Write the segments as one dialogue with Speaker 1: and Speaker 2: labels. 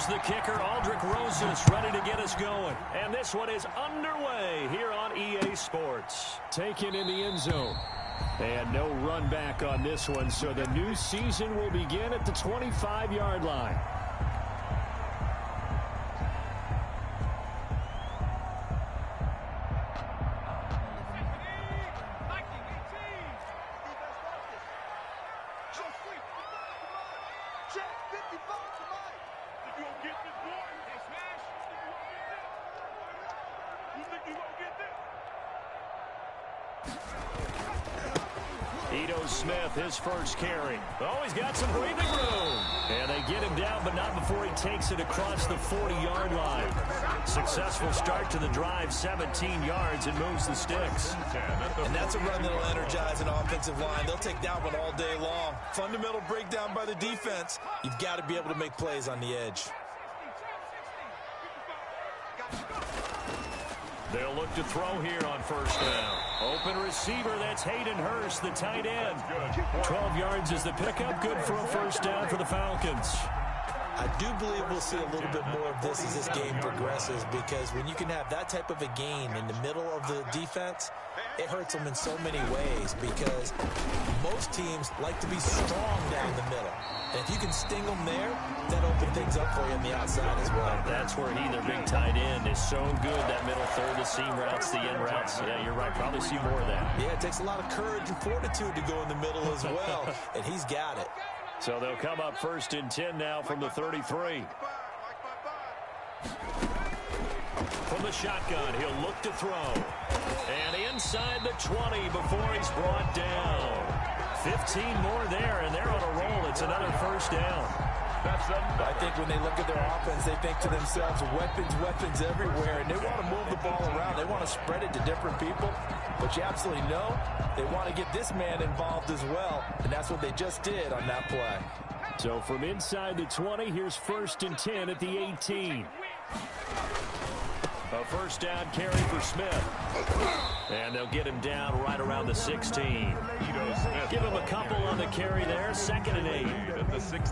Speaker 1: Here's the kicker, Aldrich Rosas, ready to get us going. And this one is underway here on EA Sports. Taken in the end zone. And no run back on this one, so the new season will begin at the 25-yard line. Smith, his first carry. Oh, he's got some breathing room. And they get him down, but not before he takes it across the 40-yard line. Successful start to the drive, 17 yards, and moves the sticks.
Speaker 2: And that's a run that'll energize an offensive line. They'll take that one all day long. Fundamental breakdown by the defense. You've got to be able to make plays on the edge.
Speaker 1: They'll look to throw here on first down. Open receiver, that's Hayden Hurst, the tight end. 12 yards is the pickup, good for a first down for the Falcons.
Speaker 2: I do believe we'll see a little bit more of this as this game progresses, because when you can have that type of a gain in the middle of the defense, it hurts them in so many ways, because most teams like to be strong down the middle. And if you can sting them there, that opens things up for you on the outside as well.
Speaker 1: That's where he, their big tight end, is so good, that middle third, the seam routes, the end routes. Yeah, you're right, probably see more of that.
Speaker 2: Yeah, it takes a lot of courage and fortitude to go in the middle as well, and he's got it.
Speaker 1: So they'll come up first and 10 now from the 33. From the shotgun, he'll look to throw. And inside the 20 before he's brought down. 15 more there, and they're on a roll. It's another first down.
Speaker 2: I think when they look at their offense, they think to themselves, weapons everywhere, and they want to move the ball around. They want to spread it to different people, but you absolutely know they want to get this man involved as well, and that's what they just did on that play.
Speaker 1: So from inside the 20, here's first and 10 at the 18. A first down carry for Smith. And they'll get him down right around the 16. Give him a couple on the carry there. 2nd and 8.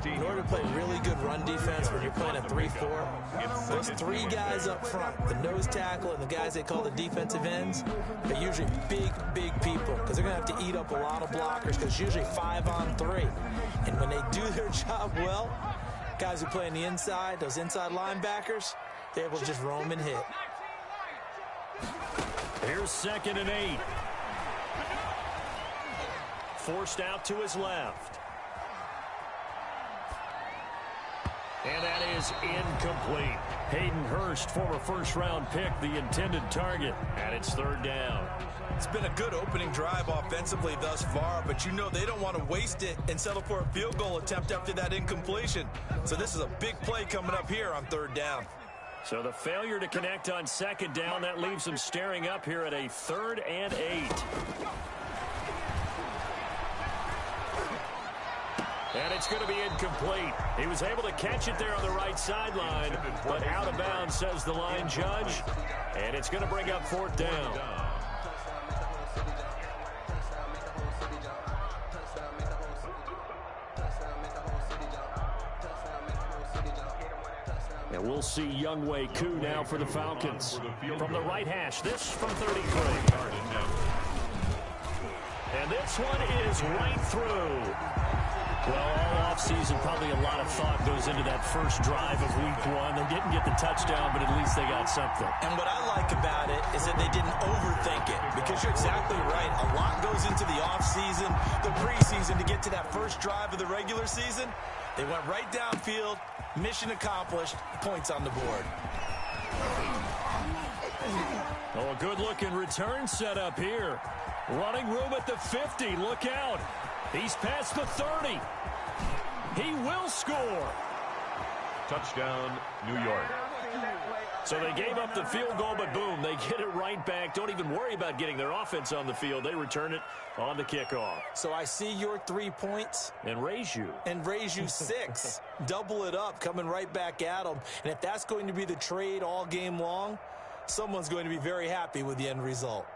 Speaker 2: In order to play really good run defense when you're playing a 3-4, those three guys up front, the nose tackle and the guys they call the defensive ends, are usually big people, because they're going to have to eat up a lot of blockers, because it's usually 5-on-3. And when they do their job well, guys who play on the inside, those inside linebackers, they're able to just roam and hit.
Speaker 1: Here's 2nd and 8. Forced out to his left. And that is incomplete. Hayden Hurst, former first-round pick, the intended target. And it's 3rd down.
Speaker 2: It's been a good opening drive offensively thus far, but you know they don't want to waste it and settle for a field goal attempt after that incompletion. So this is a big play coming up here on 3rd down.
Speaker 1: So the failure to connect on 2nd down, that leaves them staring up here at a 3rd and 8. And it's going to be incomplete. He was able to catch it there on the right sideline, but out of bounds, says the line judge. And it's going to bring up 4th down. And we'll see Younghoe Koo now for the Falcons. From the right hash, this from 33. And this one is right through. Well, all offseason, probably a lot of thought goes into that first drive of week 1. They didn't get the touchdown, but at least they got something.
Speaker 2: And what I like about it is that they didn't overthink it, because you're exactly right. A lot goes into the offseason, the preseason, to get to that first drive of the regular season. They went right downfield, mission accomplished, points on the board.
Speaker 1: Oh, a good-looking return set up here. Running room at the 50. Look out. He's past the 30. He will score.
Speaker 3: Touchdown, New York.
Speaker 1: So they gave up the field goal, but boom, they get it right back. Don't even worry about getting their offense on the field. They return it on the kickoff.
Speaker 2: So I see your 3 points.
Speaker 1: And raise you.
Speaker 2: 6. Double it up, coming right back at them. And if that's going to be the trade all game long, someone's going to be very happy with the end result.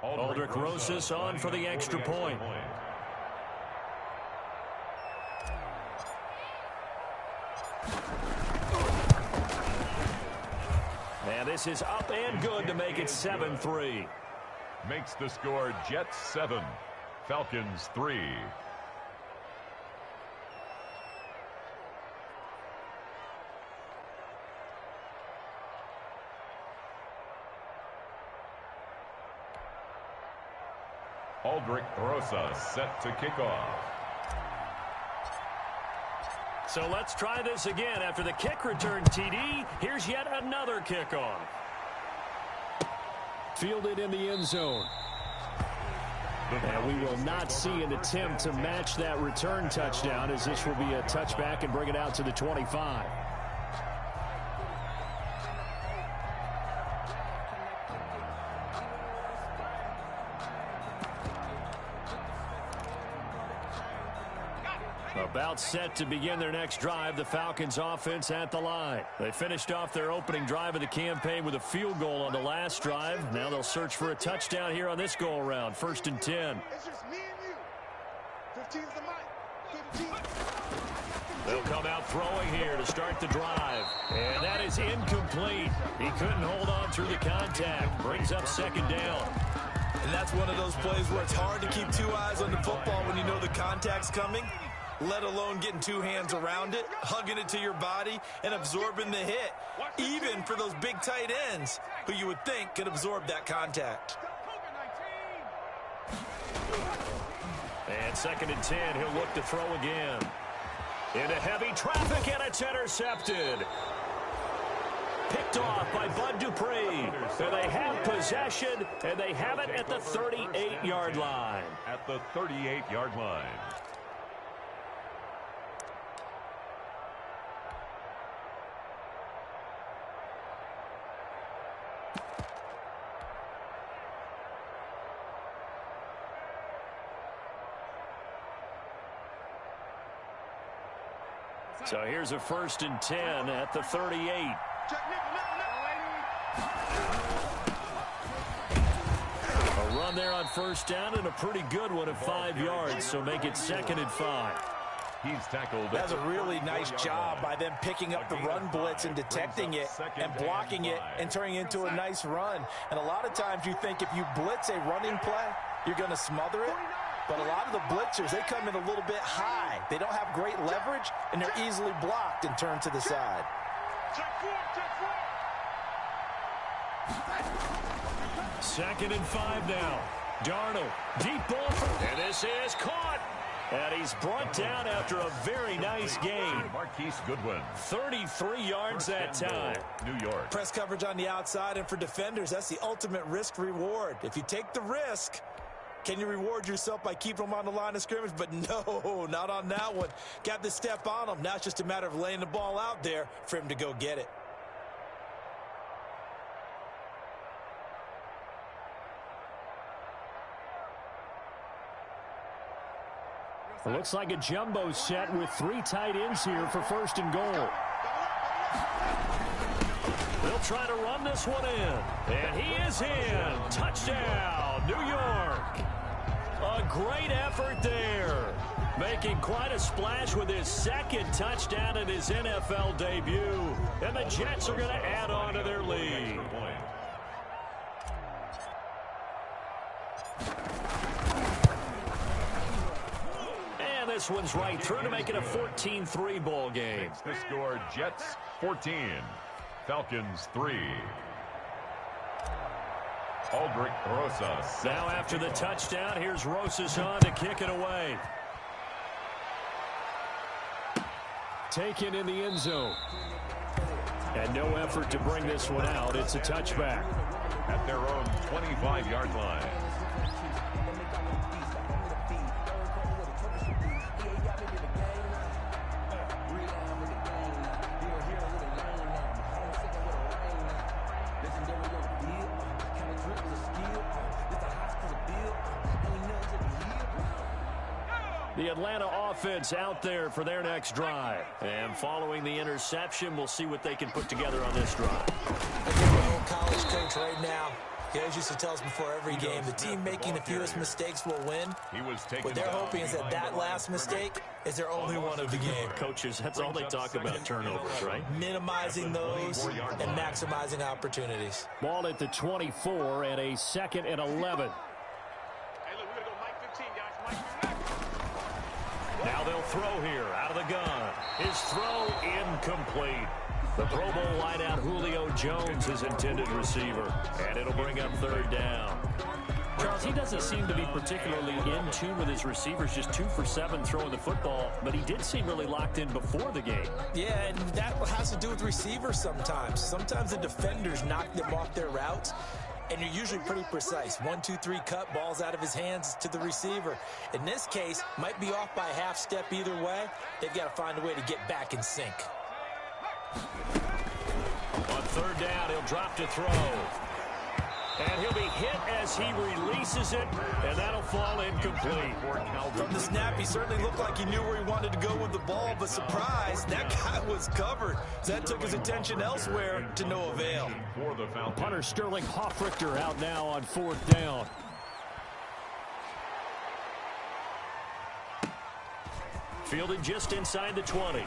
Speaker 1: Aldrich Rosas on for the extra point. And this is up and good to make it 7-3.
Speaker 3: Makes the score Jets 7, Falcons 3. Aldrich Rosa set to kick off.
Speaker 1: So let's try this again. After the kick return TD, here's yet another kickoff. Fielded in the end zone. And we will not see an attempt to match that return touchdown, as this will be a touchback and bring it out to the 25. About set to begin their next drive, the Falcons offense at the line. They finished off their opening drive of the campaign with a field goal on the last drive. Now they'll search for a touchdown here on this go-around. 1st and 10.
Speaker 4: It's just me and you. 15's the mic. 15.
Speaker 1: They'll come out throwing here to start the drive. And that is incomplete. He couldn't hold on through the contact. Brings up 2nd down.
Speaker 2: And that's one of those plays where it's hard to keep two eyes on the football when you know the contact's coming, let alone getting two hands around it, hugging it to your body, and absorbing the hit, even for those big tight ends who you would think could absorb that contact.
Speaker 1: And 2nd and 10, he'll look to throw again. Into heavy traffic, and it's intercepted. Picked off by Bud Dupree. And they have possession, and they have it at the 38-yard line.
Speaker 3: At the 38-yard line.
Speaker 1: So here's a 1st and 10 at the 38. A run there on 1st down, and a pretty good one at 5 yards, so make it 2nd and 5.
Speaker 3: He's tackled.
Speaker 2: That's a really nice job by them picking up the run blitz and detecting it and blocking it and turning it into a nice run. And a lot of times you think if you blitz a running play, you're going to smother it. But a lot of the blitzers, they come in a little bit high. They don't have great leverage, and they're easily blocked and turned to the side.
Speaker 1: Second and 5 now. Darnold, deep ball, and this is caught. And he's brought down after a very nice game.
Speaker 3: Marquise Goodwin.
Speaker 1: 33 yards that time.
Speaker 3: New York.
Speaker 2: Press coverage on the outside, and for defenders, that's the ultimate risk reward. If you take the risk, can you reward yourself by keeping them on the line of scrimmage? But no, not on that one. Got the step on him. Now it's just a matter of laying the ball out there for him to go get it.
Speaker 1: It looks like a jumbo set with 3 tight ends here for 1st and goal. They'll try to run this one in. And he is in. Touchdown, New York. A great effort there. Making quite a splash with his 2nd touchdown in his NFL debut. And the Jets are going to add on to their lead. And this one's right through to make it a 14-3 ball game.
Speaker 3: Makes the score Jets 14, Falcons 3. Aldrich Rosas.
Speaker 1: Now after the touchdown, here's Rosas on to kick it away. Taken in the end zone. And no effort to bring this one out. It's a touchback.
Speaker 3: At their own 25-yard line.
Speaker 1: The Atlanta offense out there for their next drive. And following the interception, we'll see what they can put together on this drive.
Speaker 2: I think my old college coach right now, Guys used to tell us before every game, the team making the fewest mistakes will win. What they're hoping is that last mistake is their only one of the game.
Speaker 1: Coaches, that's all they talk about, turnovers, right?
Speaker 2: Minimizing those and maximizing opportunities.
Speaker 1: Ball at the 24 and a 2nd and 11. Now they'll throw here out of the gun. His throw incomplete. The Pro Bowl wideout Julio Jones is intended receiver, and it'll bring up 3rd down. Charles, he doesn't seem to be particularly in tune with his receivers, just 2 for 7 throwing the football, but he did seem really locked in before the game.
Speaker 2: Yeah, and that has to do with receivers sometimes. Sometimes the defenders knock them off their routes, and you're usually pretty precise. 1, 2, 3 cut, balls out of his hands to the receiver. In this case, might be off by a half step either way. They've got to find a way to get back in sync.
Speaker 1: On 3rd down, he'll drop to throw. And he'll be hit as he releases it, and that'll fall incomplete.
Speaker 2: From the snap, he certainly looked like he knew where he wanted to go with the ball, but surprise, that guy was covered. So that took his attention elsewhere to no avail.
Speaker 1: Punter Sterling Hoffrichter out now on 4th down. Fielded just inside the 20.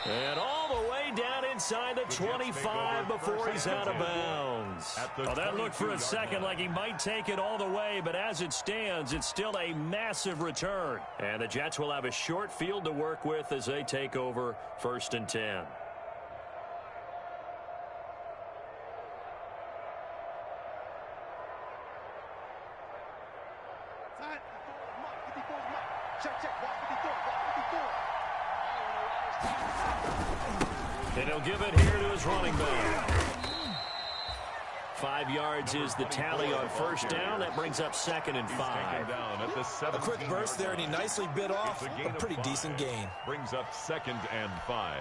Speaker 1: And all the way down inside the 25 before he's out of bounds. Oh, that looked for a second like he might take it all the way, but as it stands, it's still a massive return. And the Jets will have a short field to work with as they take over 1st and 10. And he'll give it here to his running back. 5 yards is the tally on 1st down. That brings up 2nd and 5.
Speaker 2: A quick burst there, and he nicely bit off a pretty decent gain.
Speaker 3: Brings up 2nd and 5.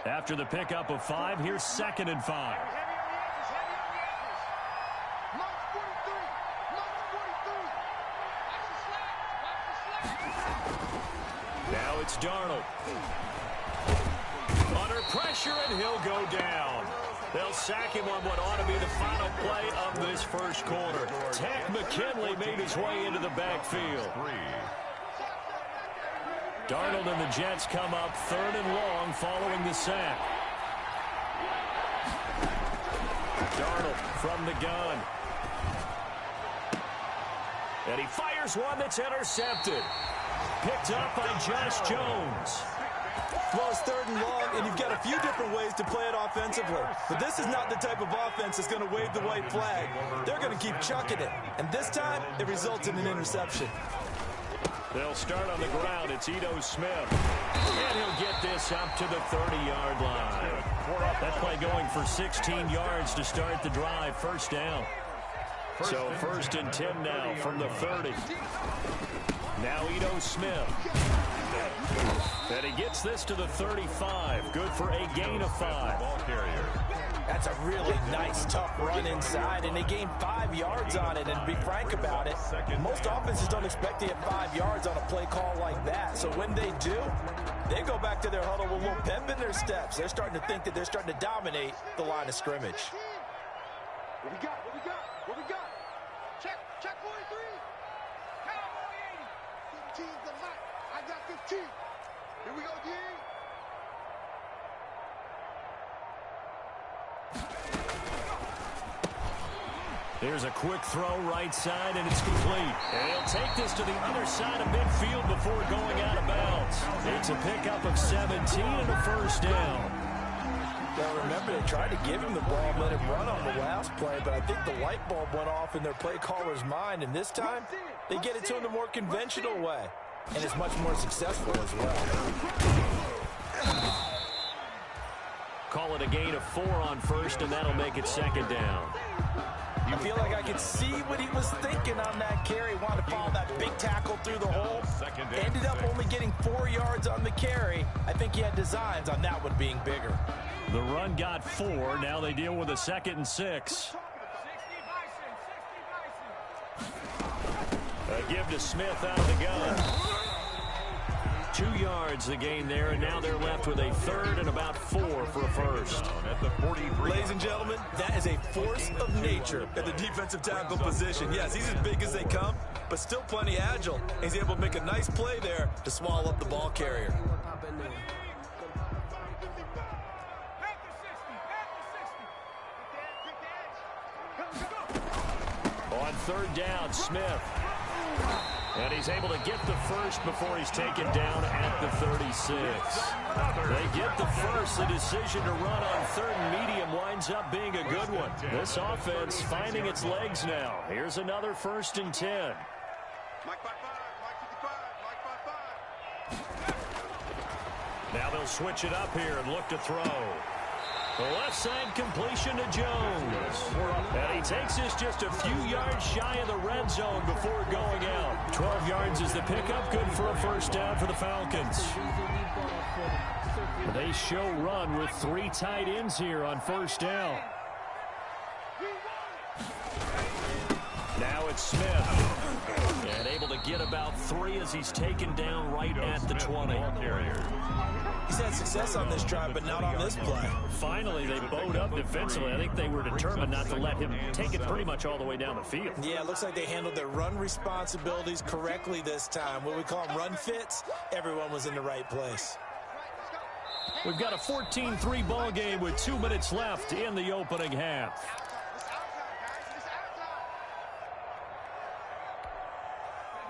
Speaker 1: After the pickup of 5, here's 2nd and 5. Now it's Darnold. Under pressure, and he'll go down. They'll sack him on what ought to be the final play of this 1st quarter. Tech McKinley made his way into the backfield. Darnold and the Jets come up 3rd and long following the sack. Darnold from the gun. And he fires one that's intercepted. Picked up by Josh Jones.
Speaker 2: Well, it's 3rd and long, and you've got a few different ways to play it offensively. But this is not the type of offense that's going to wave the white flag. They're going to keep chucking it. And this time, it results in an interception.
Speaker 1: They'll start on the ground. It's Ito Smith. And he'll get this up to the 30-yard line. That play going for 16 yards to start the drive. 1st down. So 1st and 10 now from the 30. Now Ito Smith. And he gets this to the 35. Good for a gain of 5.
Speaker 3: Ball carrier.
Speaker 2: That's a really nice, tough run inside, and they gained 5 yards on it. And to be frank about it, most offenses don't expect to get 5 yards on a play call like that. So when they do, they go back to their huddle with a little pep in their steps. They're starting to think that they're starting to dominate the line of scrimmage.
Speaker 4: What we got? What we got? What we got? Check 43. Cowboy 80. 15's the mic. I got 15. Here we go, D.
Speaker 1: There's a quick throw right side, and it's complete. And he'll take this to the other side of midfield before going out of bounds. It's a pickup of 17 and a 1st down.
Speaker 2: Now remember, they tried to give him the ball and let him run on the last play, but I think the light bulb went off in their play caller's mind, and this time they get it to him the more conventional way, and it's much more successful as well.
Speaker 1: Call it a gain of 4 on 1st, and that'll make it 2nd down.
Speaker 2: I feel like I could see what he was thinking on that carry. Wanted to follow that big tackle through the hole. Ended up only getting 4 yards on the carry. I think he had designs on that one being bigger.
Speaker 1: The run got 4. Now they deal with a 2nd and 6. give to Smith out of the gun. 2 yards the gain there, and now they're left with a third and about 4 for a first.
Speaker 3: At the 43.
Speaker 2: Ladies and gentlemen, that is a force of nature at the defensive tackle position. Yes, he's as big as they come, but still plenty agile. He's able to make a nice play there to swallow up the ball carrier.
Speaker 1: On third down, Smith. And he's able to get the first before he's taken down at the 36. They get the first. The decision to run on third and medium winds up being a good one. This offense finding its legs now. Here's another 1st and 10.
Speaker 4: Mike 5-5, Mike 55, Mike 5-5.
Speaker 1: Now they'll switch it up here and look to throw. The left side completion to Jones. And he takes this just a few yards shy of the red zone before going out. 12 yards is the pickup. Good for a first down for the Falcons. They show run with 3 tight ends here on first down. Now it's Smith. And able to get about 3 as he's taken down right at the 20.
Speaker 2: He's had success on this drive, but not on this play.
Speaker 1: Finally, they bowed up defensively. I think they were determined not to let him take it pretty much all the way down the field.
Speaker 2: Yeah, it looks like they handled their run responsibilities correctly this time. What we call them run fits, everyone was in the right place.
Speaker 1: We've got a 14-3 ball game with 2 minutes left in the opening half.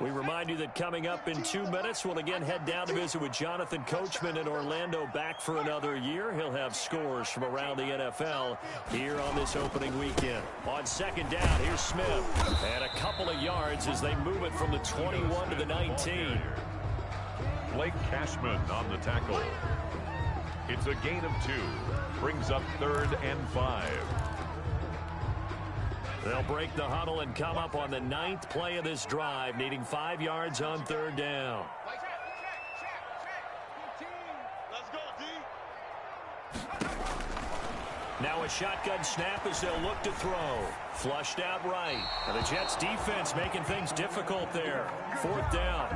Speaker 1: We remind you that coming up in 2 minutes, we'll again head down to visit with Jonathan Coachman in Orlando, back for another year. He'll have scores from around the NFL here on this opening weekend. On second down, here's Smith. And a couple of yards as they move it from the 21 to the 19.
Speaker 3: Blake Cashman on the tackle. It's a gain of 2. Brings up 3rd and 5.
Speaker 1: They'll break the huddle and come up on the 9th play of this drive, needing 5 yards on third down.
Speaker 4: Let's go, D.
Speaker 1: Now a shotgun snap as they'll look to throw. Flushed out right. And the Jets defense making things difficult there. 4th down.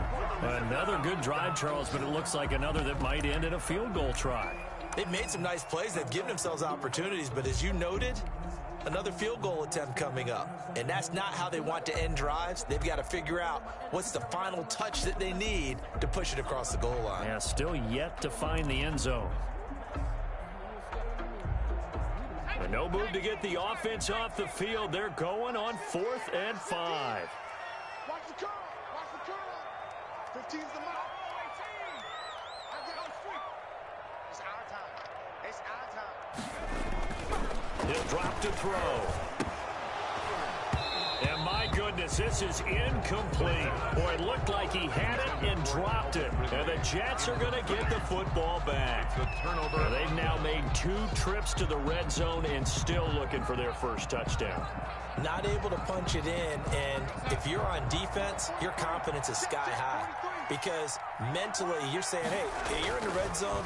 Speaker 1: Another good drive, Charles, but it looks like another that might end in a field goal try.
Speaker 2: They've made some nice plays. They've given themselves opportunities, but as you noted, another field goal attempt coming up. And that's not how they want to end drives. They've got to figure out what's the final touch that they need to push it across the goal line.
Speaker 1: Yeah, still yet to find the end zone. And no move to get the offense off the field. They're going on 4th and 5.
Speaker 4: Watch the curl. Watch the curl. 15's the mark. It's our time. It's our time.
Speaker 1: He'll drop to throw. And my goodness, this is incomplete. Boy, it looked like he had it and dropped it. And the Jets are going to get the football back. And they've now made 2 trips to the red zone and still looking for their first touchdown.
Speaker 2: Not able to punch it in, and if you're on defense, your confidence is sky high. Because mentally, you're saying, hey, you're in the red zone.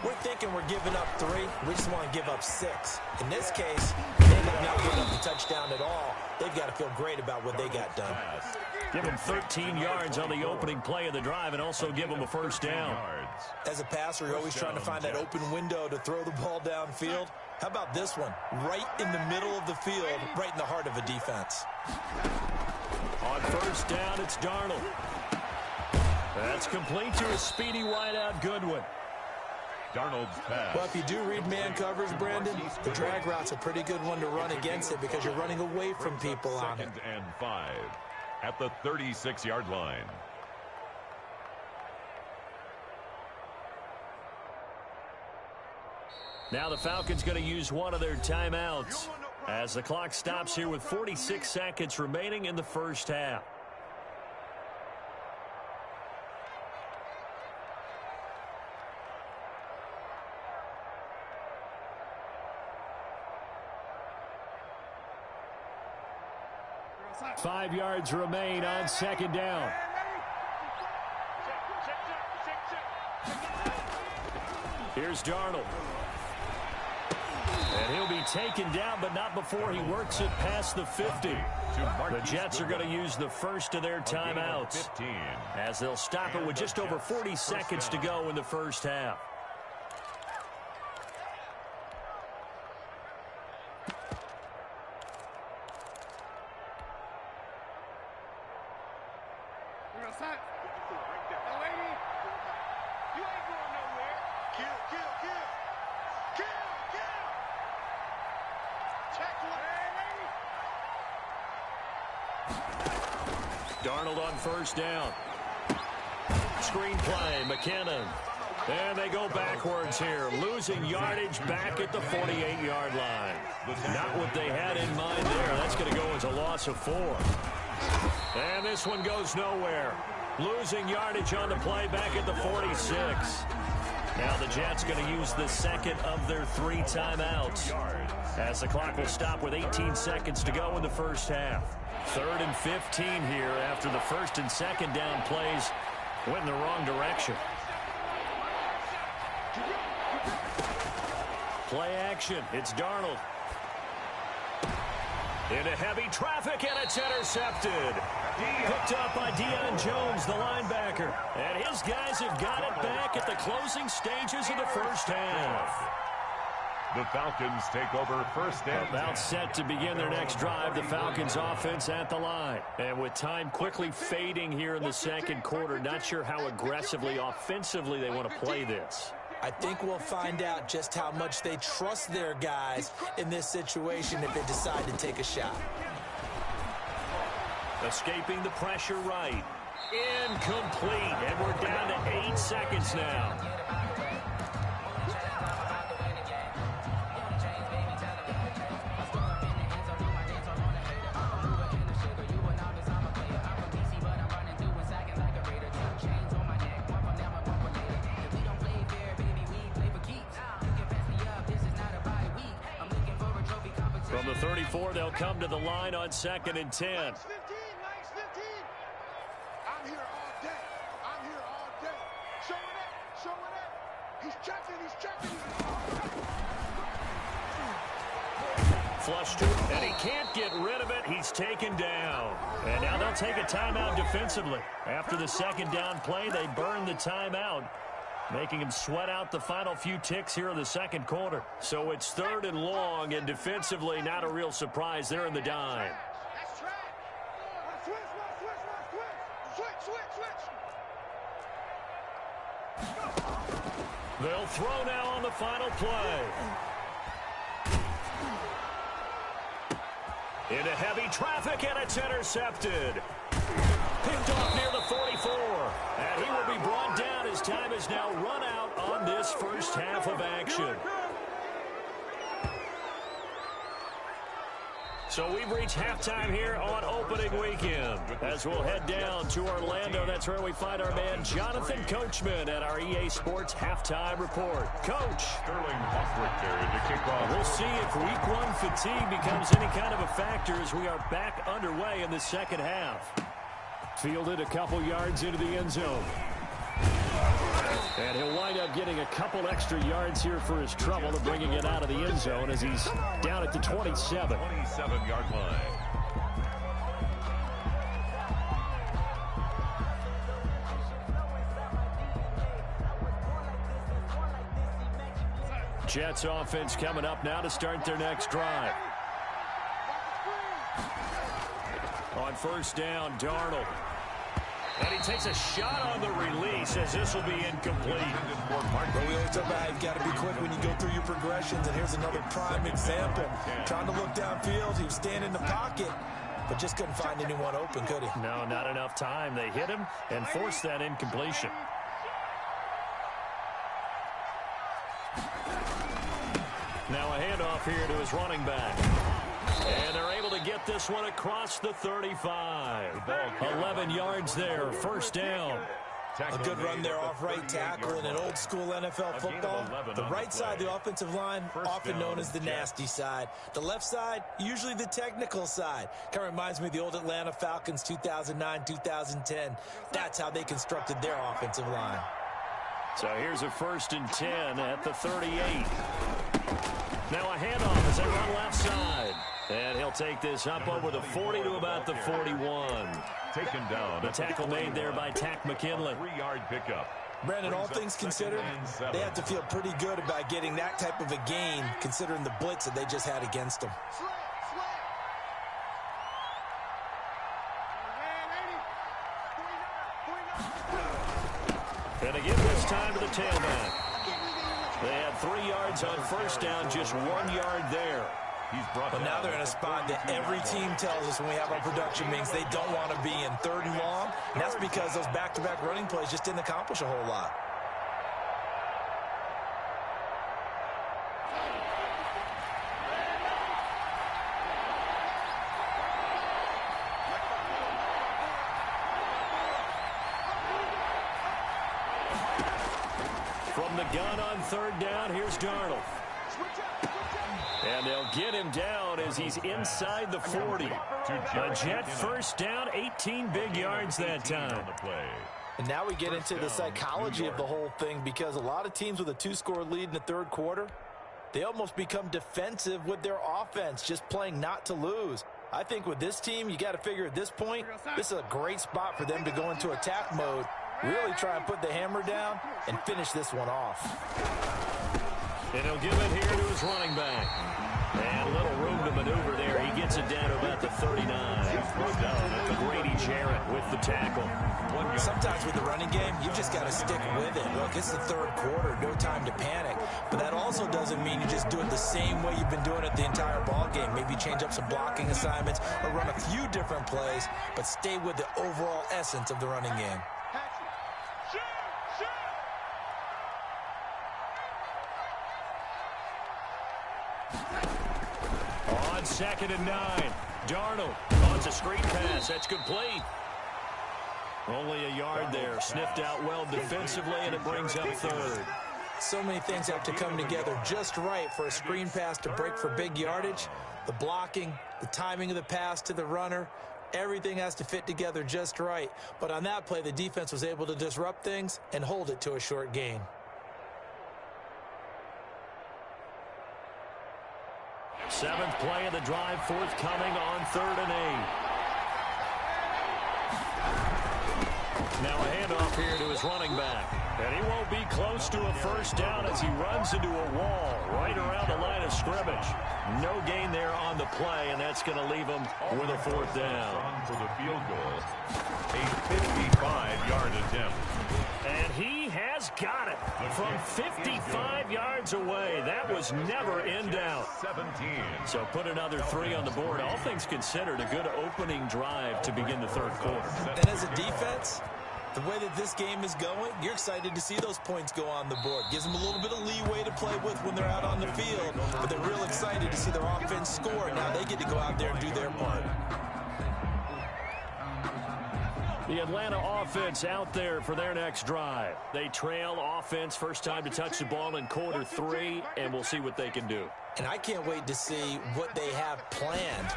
Speaker 2: We're thinking we're giving up 3. We just want to give up 6. In this case, they have not given up the touchdown at all. They've got to feel great about what they got done.
Speaker 1: Give them 13 yards on the opening play of the drive and also give them a first down.
Speaker 2: As a passer, you're always trying to find that open window to throw the ball downfield. How about this one? Right in the middle of the field, right in the heart of a defense.
Speaker 1: On first down, it's Darnold. That's complete to a speedy wideout Goodwin.
Speaker 3: Darnold's pass.
Speaker 2: Well, if you do read man coverage, Brandon, the drag route's a pretty good one to run against it because you're running away from people on it.
Speaker 3: 2nd and 5 at the 36-yard line.
Speaker 1: Now the Falcons going to use one of their timeouts as the clock stops here with 46 seconds remaining in the first half. Five yards remain on second down. Here's Darnold. And he'll be taken down, but not before he works it past the 50. The Jets are going to use the first of their timeouts as they'll stop it with just over 40 seconds to go in the first half. Darnold on first down. Screenplay, McKinnon. And they go backwards here, losing yardage back at the 48-yard line. Not what they had in mind there. That's going to go as a loss of 4. And this one goes nowhere. Losing yardage on the play back at the 46. Now the Jets going to use the second of their 3 timeouts as the clock will stop with 18 seconds to go in the first half. 3rd and 15 here after the first and second down plays went in the wrong direction. Play action. It's Darnold. Into heavy traffic, and it's intercepted. Picked up by Deion Jones, the linebacker. And his guys have got it back at the closing stages of the first half.
Speaker 3: The Falcons take over first down.
Speaker 1: About set to begin their next drive. The Falcons offense at the line. And with time quickly fading here in the second quarter, not sure how aggressively, offensively they want to play this.
Speaker 2: I think we'll find out just how much they trust their guys in this situation if they decide to take a shot.
Speaker 1: Escaping the pressure right. Incomplete. And we're down to 8 seconds now. From the 34, they'll come to the line on 2nd and 10.
Speaker 4: Nice 15. I'm here all day. Showing it. He's checking.
Speaker 1: Flush to him, and he can't get rid of it. He's taken down. And now they'll take a timeout defensively. After the second down play, they burn the timeout, making him sweat out the final few ticks here in the second quarter. So it's 3rd and long, and defensively not a real surprise there in the dime.
Speaker 4: That's right. Switch.
Speaker 1: They'll throw now on the final play. Into heavy traffic, and it's intercepted. Picked off near the 44. And he will be brought down as time is now run out on this first half of action. So we've reached halftime here on opening weekend. As we'll head down to Orlando, that's where we find our man Jonathan Coachman at our EA Sports Halftime Report. Coach.
Speaker 3: Sterling Hoffrick there to kick off.
Speaker 1: We'll see if week 1 fatigue becomes any kind of a factor as we are back underway in the second half. Fielded a couple yards into the end zone. And he'll wind up getting a couple extra yards here for his trouble to bringing it out of the end zone as he's down at the 27.
Speaker 3: 27-yard line.
Speaker 1: Jets offense coming up now to start their next drive. On first down, Darnold. And he takes a shot on the release as this will be incomplete.
Speaker 2: But we always talk about how you've got to be quick when you go through your progressions, and here's another prime example. Trying to look downfield, he was standing in the pocket, but just couldn't find anyone open, could he?
Speaker 1: No, not enough time. They hit him and forced that incompletion. Now a handoff here to his running back. And they're able to get this one across the 35. 11 yards there, first down.
Speaker 2: A good run there off right tackle in an old school NFL football. The right side of the offensive line, often known as the nasty side. The left side, usually the technical side. Kind of reminds me of the old Atlanta Falcons 2009-2010. That's how they constructed their offensive line.
Speaker 1: So here's a 1st and 10 at the 38. Now a handoff as they run left side. And he'll take this up over the 40 to about the 41.
Speaker 3: Taken down.
Speaker 1: The tackle made there by MakaveLi.
Speaker 3: 3-yard pickup.
Speaker 2: Brandon, all things considered, they have to feel pretty good about getting that type of a gain, considering the blitz that they just had against them.
Speaker 1: And again this time to the tailback. They had 3 yards on first down, just 1 yard there.
Speaker 2: But now they're in a spot that every team tells us when we have our production meetings they don't want to be in, 3rd and long. And that's because those back-to-back running plays just didn't accomplish a whole lot.
Speaker 1: From the gun on 3rd down, here's Darnold. And they'll get him down as he's inside the 40. A Jet first down, 18 big yards that time.
Speaker 2: And now we get into the psychology of the whole thing, because a lot of teams with a 2-score lead in the 3rd quarter, they almost become defensive with their offense, just playing not to lose. I think with this team, you got to figure at this point, this is a great spot for them to go into attack mode, really try and put the hammer down and finish this one off.
Speaker 1: And he'll give it here to his running back. And a little room to maneuver there. He gets it down to about the 39. Grady Jarrett with the tackle.
Speaker 2: Sometimes with the running game, you've just got to stick with it. Look, it's the 3rd quarter, no time to panic. But that also doesn't mean you just do it the same way you've been doing it the entire ball game. Maybe change up some blocking assignments or run a few different plays, but stay with the overall essence of the running game.
Speaker 1: On 2nd and 9, Darnold. Oh, it's a screen pass. That's complete. Only a yard there. Sniffed out well defensively, and it brings up 3rd.
Speaker 2: So many things have to come together just right for a screen pass to break for big yardage. The blocking, the timing of the pass to the runner, everything has to fit together just right. But on that play, the defense was able to disrupt things and hold it to a short gain.
Speaker 1: Seventh play of the drive, forthcoming on 3rd and 8. Now a handoff here to his running back. And he won't be close to a first down as he runs into a wall right around the line of scrimmage. No gain there on the play, and that's going to leave him with a 4th down.
Speaker 3: For the field goal, a 55-yard attempt.
Speaker 1: And he has got it from 55 yards away. That was never in doubt.
Speaker 3: 17.
Speaker 1: So put another 3 on the board. All things considered, a good opening drive to begin the 3rd quarter.
Speaker 2: And as a defense, the way that this game is going, you're excited to see those points go on the board. Gives them a little bit of leeway to play with when they're out on the field, but they're real excited to see their offense score. Now they get to go out there and do their part.
Speaker 1: The Atlanta offense out there for their next drive. They trail offense, first time to touch the ball in quarter 3, and we'll see what they can do.
Speaker 2: And I can't wait to see what they have planned,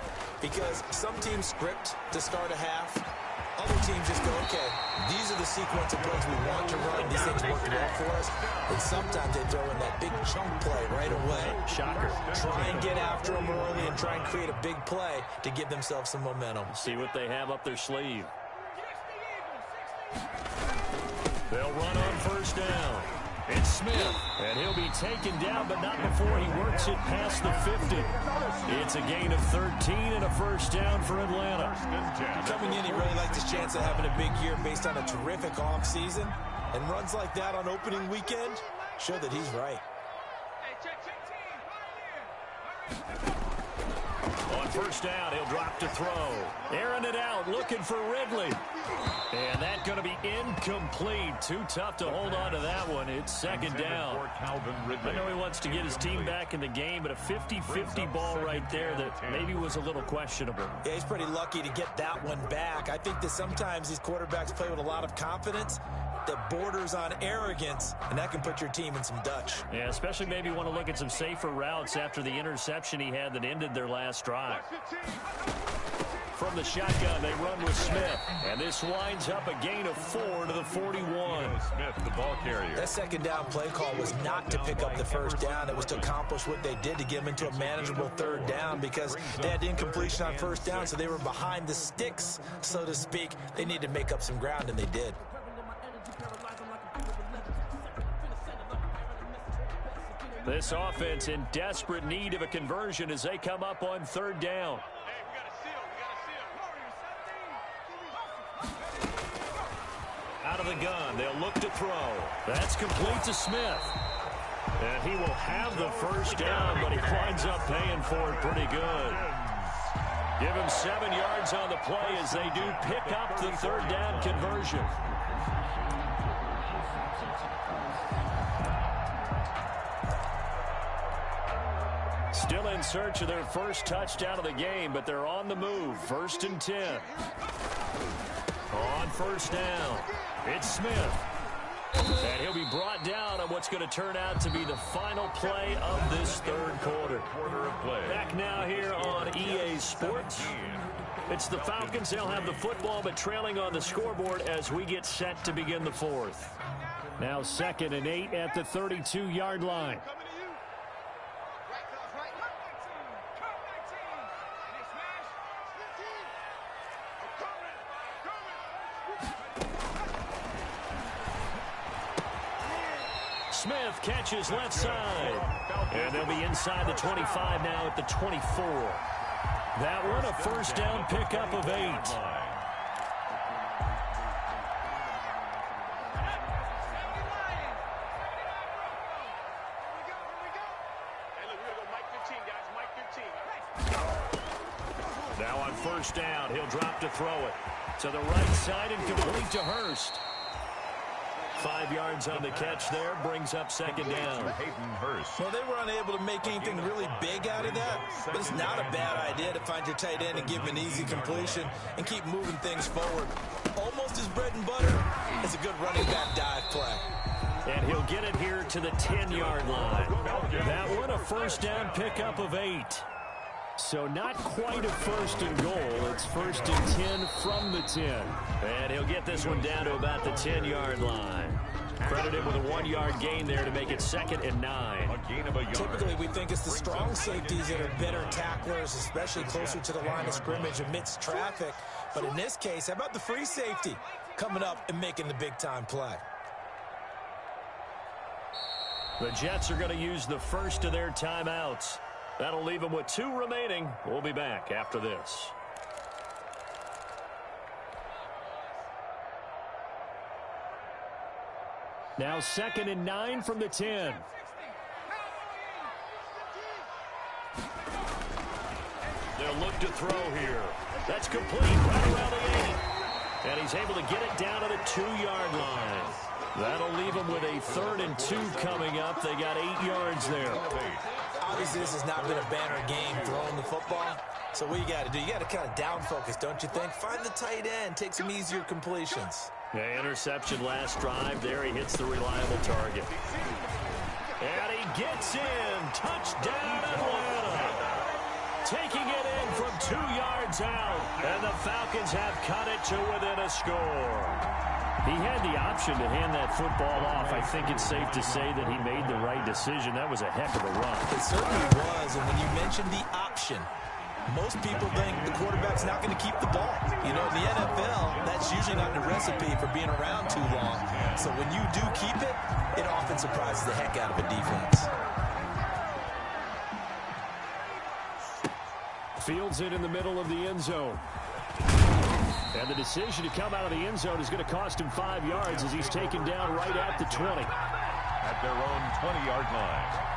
Speaker 2: because some teams script to start a half. Other teams just go, okay, these are the sequence of plays we want to run. These things work well for us. And sometimes they throw in that big chunk play right away.
Speaker 1: Shocker.
Speaker 2: Try and get after them early and try and create a big play to give themselves some momentum.
Speaker 1: See what they have up their sleeve. They'll run on first down. It's Smith, and he'll be taken down, but not before he works it past the 50. It's a gain of 13 and a first down for Atlanta.
Speaker 2: Coming in, he really liked his chance of having a big year based on a terrific offseason. And runs like that on opening weekend show that he's right.
Speaker 1: On first down, he'll drop to throw. Airing it out, looking for Ridley. And that's going to be incomplete. Too tough to hold on to that one. It's 2nd down. I know he wants to get his team back in the game, but a 50-50 ball right there that maybe was a little questionable.
Speaker 2: Yeah, he's pretty lucky to get that one back. I think that sometimes these quarterbacks play with a lot of confidence that borders on arrogance, and that can put your team in some Dutch.
Speaker 1: Yeah, especially maybe want to look at some safer routes after the interception he had that ended their last drive. From the shotgun, they run with Smith. And this winds up a gain of 4 to the 41.
Speaker 3: Smith, the ball carrier.
Speaker 2: That second down play call was not to pick up the first down. It was to accomplish what they did to get them into a manageable third down because they had incompletion on first down, so they were behind the sticks, so to speak. They needed to make up some ground, and they did.
Speaker 1: This offense in desperate need of a conversion as they come up on third down. Out of the gun, they'll look to throw. That's complete to Smith. And he will have the first down, but he winds up paying for it pretty good. Give him 7 yards on the play as they do pick up the third down conversion. Still in search of their first touchdown of the game, but they're on the move. 1st and 10. On first down, it's Smith. And he'll be brought down on what's going to turn out to be the final play of this third quarter. Back now here on EA Sports. It's the Falcons. They'll have the football, but trailing on the scoreboard as we get set to begin the fourth. Now 2nd and 8 at the 32-yard line. Smith catches left side. And they'll be inside the 25 now at the 24. That one a first down pickup of 8. Now on first down, he'll drop to throw it. To the right side and complete to Hurst. 5 yards on the catch there, brings up 2nd down.
Speaker 2: Well, they were unable to make anything really big out of that, but it's not a bad idea to find your tight end and give him an easy completion and keep moving things forward. Almost his bread and butter is a good running back dive play.
Speaker 1: And he'll get it here to the 10-yard line. That one a first down pickup of 8. So not quite a 1st and goal. It's 1st and 10 from the 10. And he'll get this one down to about the 10-yard line. Credit him with a 1-yard gain there to make it 2nd and 9.
Speaker 2: Typically, we think it's the strong safeties that are better tacklers, especially closer to the line of scrimmage amidst traffic. But in this case, how about the free safety coming up and making the big-time play?
Speaker 1: The Jets are going to use the first of their timeouts. That'll leave them with 2 remaining. We'll be back after this. Now 2nd and 9 from the 10. They'll look to throw here. That's complete right around the 8. And he's able to get it down to the 2-yard line. That'll leave them with a 3rd and 2 coming up. They got 8 yards there.
Speaker 2: Obviously, this has not been a banner game throwing the football. So what you got to do, you got to kind of down focus, don't you think? Find the tight end, take some easier completions.
Speaker 1: Yeah, interception last drive. There he hits the reliable target. And he gets in. Touchdown Atlanta. Taking it in from 2 yards out. And the Falcons have cut it to within a score. He had the option to hand that football off. I think it's safe to say that he made the right decision. That was a heck of a run.
Speaker 2: It certainly was. And when you mentioned the option, most people think the quarterback's not going to keep the ball. You know, in the NFL, that's usually not the recipe for being around too long. So when you do keep it, it often surprises the heck out of a defense.
Speaker 1: Fields it in the middle of the end zone. And the decision to come out of the end zone is going to cost him 5 yards as he's taken down right at the 20.
Speaker 3: At their own 20-yard line.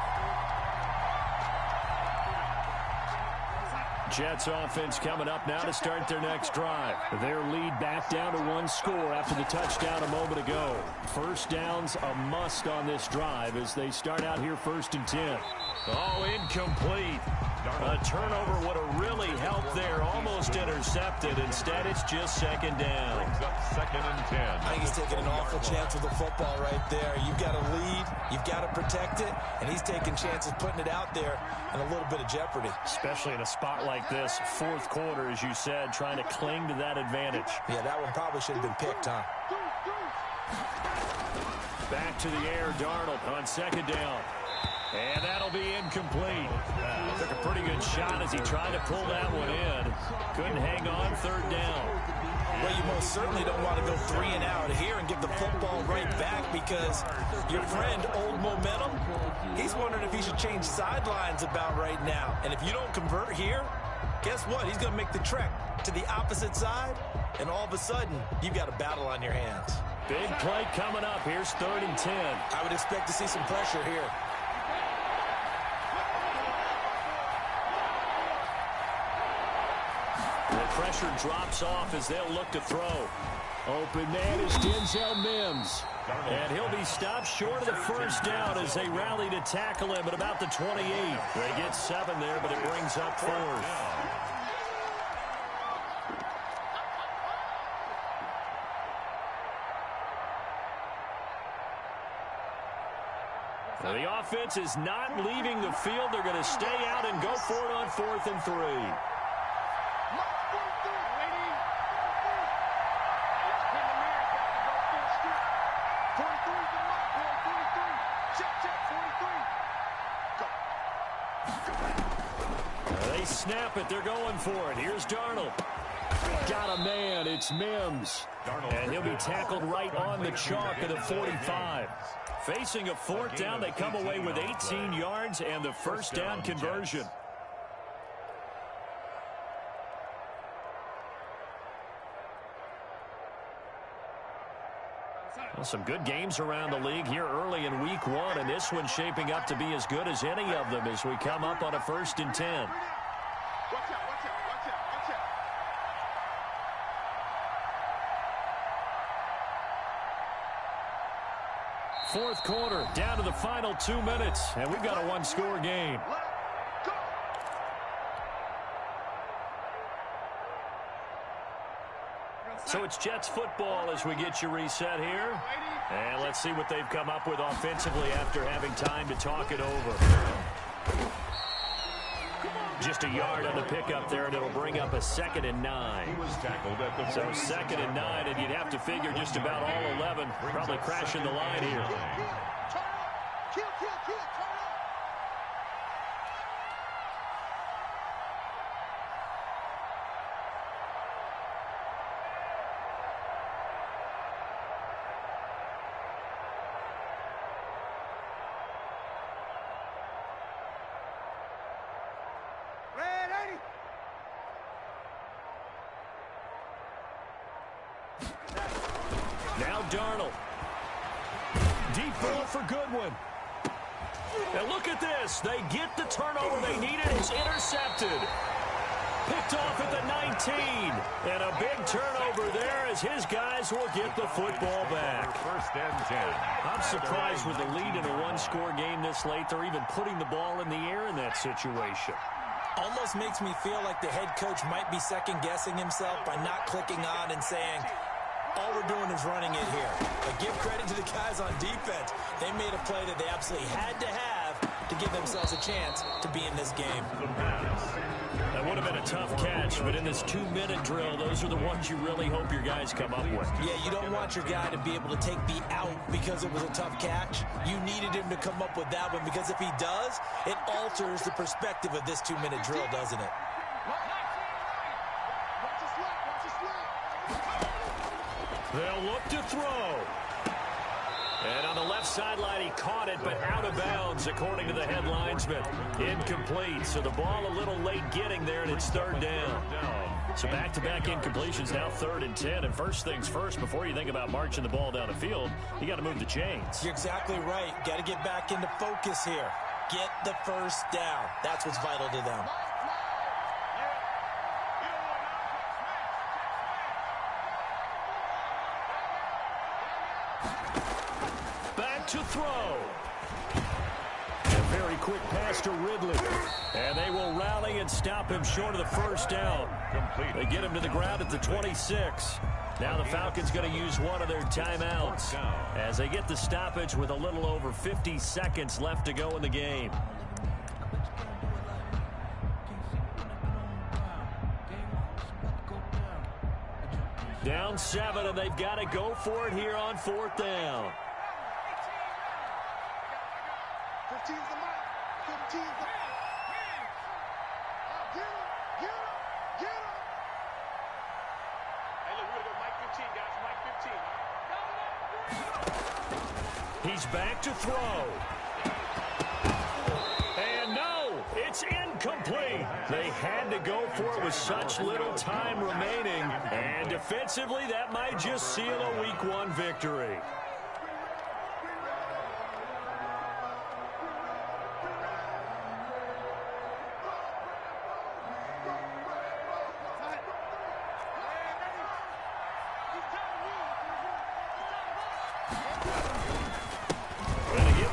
Speaker 1: Jets offense coming up now to start their next drive. Their lead back down to 1 score after the touchdown a moment ago. First down's a must on this drive as they start out here 1st and 10. Oh, incomplete. A turnover would have really helped there. Almost intercepted. Instead, it's just 2nd down.
Speaker 3: Brings up 2nd and 10.
Speaker 2: I think he's taking an awful chance with the football right there. You've got to lead. You've got to protect it. And he's taking chances putting it out there in a little bit of jeopardy.
Speaker 1: Especially in a spot like like this fourth quarter, as you said, trying to cling to that advantage.
Speaker 2: Yeah, that one probably should have been picked, huh?
Speaker 1: Back to the air, Darnold on second down. And that'll be incomplete. Took a pretty good shot as he tried to pull that one in. Couldn't hang on, third down.
Speaker 2: Well, you most certainly don't want to go 3 and out here and give the football right back, because your friend, Old Momentum, he's wondering if he should change sidelines about right now. And if you don't convert here, guess what? He's going to make the trek to the opposite side, and all of a sudden, you've got a battle on your hands.
Speaker 1: Big play coming up. Here's 3rd and 10.
Speaker 2: I would expect to see some pressure here.
Speaker 1: The pressure drops off as they'll look to throw. Open man is Denzel Mims. And he'll be stopped short of the first down as they rally to tackle him at about the 28. They get 7 there, but it brings up 4th. The offense is not leaving the field. They're going to stay out and go for it on 4th and 3. They snap it. They're going for it. Here's Darnold. Got a man. It's Mims. And he'll be tackled right on the chalk at the 45. Facing a 4th down, they come away with 18 yards and the first down conversion. Well, some good games around the league here early in week 1, and this one's shaping up to be as good as any of them as we come up on a 1st and 10. Fourth quarter, down to the final 2 minutes, and we've got a one-score game. So it's Jets football as we get you reset here. And let's see what they've come up with offensively after having time to talk it over. Just a yard on the pickup there, and it'll bring up a 2nd and 9. So 2nd and 9, and you'd have to figure just about all 11 probably crashing the line here. Now Darnold. Deep ball for Goodwin. And look at this. They get the turnover they needed. It's intercepted. Picked off at the 19. And a big turnover there as his guys will get the football back.
Speaker 3: 1st and 10.
Speaker 1: I'm surprised with the lead in a one-score game this late. They're even putting the ball in the air in that situation.
Speaker 2: Almost makes me feel like the head coach might be second-guessing himself by not clicking on and saying, all we're doing is running it here. But give credit to the guys on defense. They made a play that they absolutely had to have to give themselves a chance to be in this game.
Speaker 1: That would have been a tough catch, but in this 2-minute drill, those are the ones you really hope your guys come up with.
Speaker 2: Yeah, you don't want your guy to be able to take the out because it was a tough catch. You needed him to come up with that one, because if he does, it alters the perspective of this 2-minute drill, doesn't it?
Speaker 1: They'll look to throw. And on the left sideline, he caught it, but out of bounds, according to the headlinesman. Incomplete, so the ball a little late getting there, and it's 3rd down. So back-to-back incompletions, now 3rd and 10. And first things first, before you think about marching the ball down the field, you got to move the chains.
Speaker 2: You're exactly right. Got to get back into focus here. Get the first down. That's what's vital to them.
Speaker 1: To throw. A very quick pass to Ridley. And they will rally and stop him short of the first down. They get him to the ground at the 26. Now the Falcons going to use one of their timeouts as they get the stoppage with a little over 50 seconds left to go in the game. Down 7, and they've got to go for it here on 4th down.
Speaker 4: 15's the mic. 15's the mic. Get him. Get him. Get him. Hey, look, we're going to go Mike 15, guys. Mike 15.
Speaker 1: He's back to throw. And no, it's incomplete. They had to go for it with such little time remaining. And defensively, that might just seal a Week 1 victory.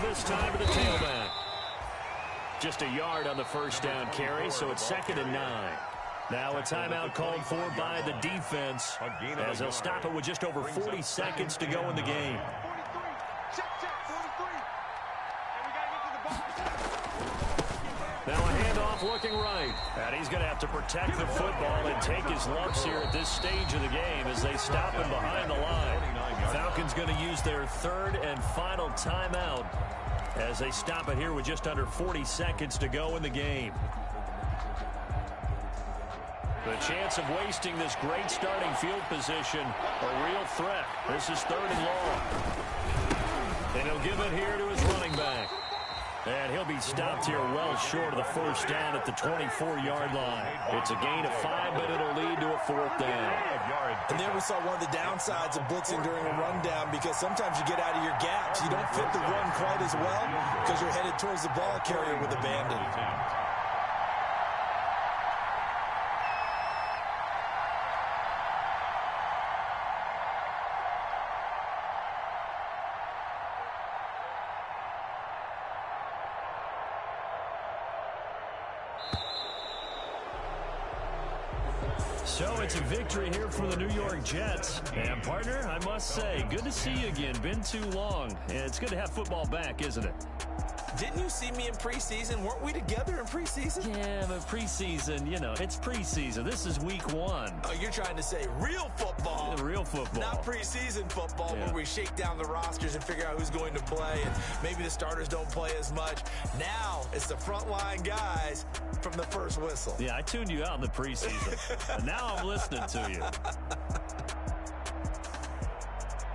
Speaker 1: This time to the tailback. Just a yard on the first down carry, so it's 2nd and 9. Now a timeout called for by the defense as they'll stop it with just over 40 seconds to go in the game.
Speaker 4: 43. Check, 43. And we got to get to the box.
Speaker 1: Now a handoff looking right. And he's going to have to protect the football and take his lumps here at this stage of the game as they stop him behind the line. Falcons going to use their 3rd and final timeout as they stop it here with just under 40 seconds to go in the game. The chance of wasting this great starting field position, a real threat. This is 3rd and long. And he'll give it here to his running back. And he'll be stopped here well short of the first down at the 24-yard line. It's a gain of 5, but it'll lead to a 4th down.
Speaker 2: And there we saw one of the downsides of blitzing during a rundown, because sometimes you get out of your gaps. You don't fit the run quite as well because you're headed towards the ball carrier with abandon.
Speaker 1: So it's a victory here for the New York Jets. And, partner, I must say, good to see you again. Been too long. And it's good to have football back, isn't it?
Speaker 2: Didn't you see me in preseason? Weren't we together in preseason?
Speaker 1: Yeah, but preseason, you know, it's preseason. This is Week 1.
Speaker 2: Oh, you're trying to say real football.
Speaker 1: Yeah, real football.
Speaker 2: Not preseason football,
Speaker 1: yeah,
Speaker 2: where we shake down the rosters and figure out who's going to play, and maybe the starters don't play as much. Now it's the frontline guys from the first whistle.
Speaker 1: Yeah, I tuned you out in the preseason. And now I'm listening to you.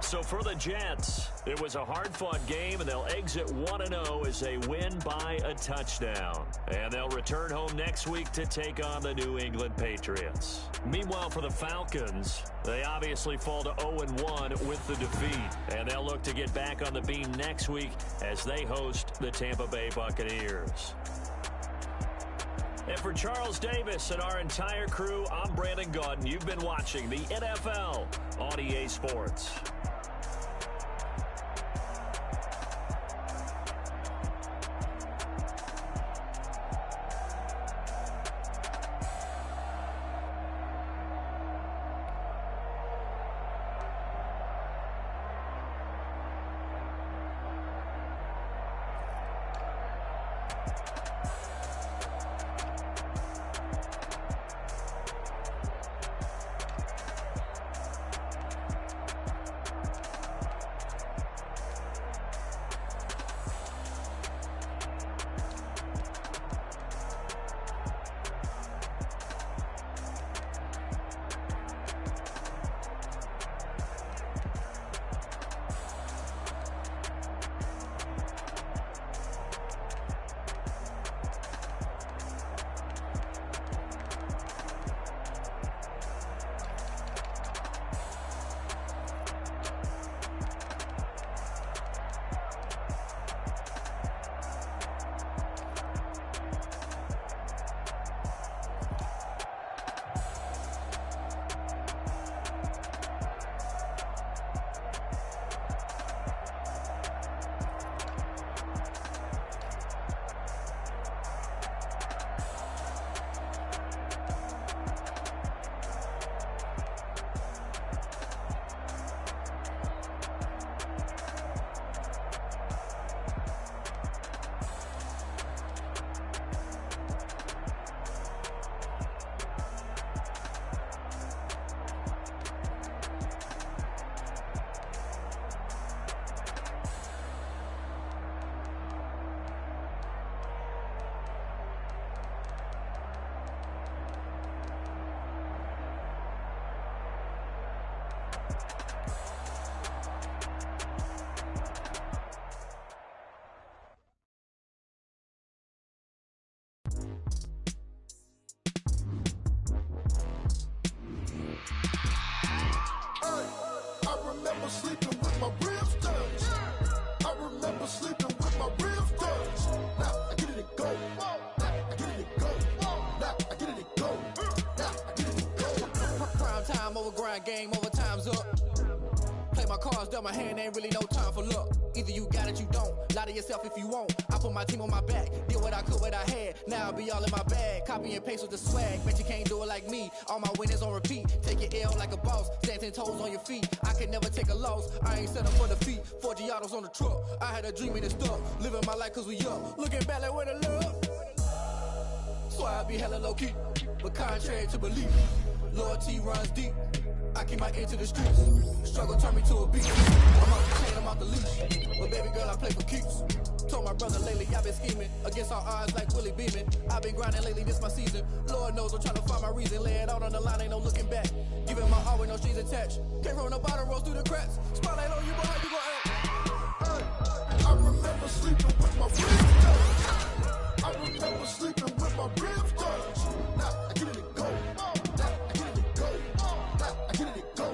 Speaker 1: So for the Jets, it was a hard-fought game, and they'll exit 1-0 as they win by a touchdown. And they'll return home next week to take on the New England Patriots. Meanwhile, for the Falcons, they obviously fall to 0-1 with the defeat. And they'll look to get back on the beam next week as they host the Tampa Bay Buccaneers. And for Charles Davis and our entire crew, I'm Brandon Gaudin. You've been watching the NFL on EA Sports.
Speaker 5: remember sleeping with my ribs touched. I remember sleeping with my ribs touched. Now I get it and go. Now I get it and go. Now I get it and go. Now I get it and go.
Speaker 6: Prime time over grind game, over time's up. Play my cards, dealt my hand, ain't really no time for luck. Either you got it, you don't. Lie to yourself if you won't. I put my team on my back, did what I could, what I had. Now I'll be all in my bag. Copy and paste with the swag. Bet you can't do it like me. All my winners on repeat. Take your L like a boss. Stand 10 toes on your feet. I can never take a loss. I ain't set up for defeat. 4 Giottos on the truck. I had a dream and it's stuck. Living my life cause we up. Looking back like where the love. So I be hella low key. But contrary to belief, loyalty runs deep. I keep my ear to the streets. Struggle turn me to a beast. I'm off the chain, I'm off the leash. But baby girl, I play for keeps. Told my brother lately, I've been scheming. Against all odds like Willie Beeman. I've been grinding lately, this my season. Lord knows I'm trying to find my reason. Lay it out on the line, ain't no looking back. Giving my all with no strings attached. Can't roll no bottom, rolls through the cracks. Spotlight on you, boy, how you gon' act?
Speaker 5: I remember sleeping with my ribs touched. I remember sleeping with my ribs touched. Now I get it and go. Now I get it and go. Now I get it and go.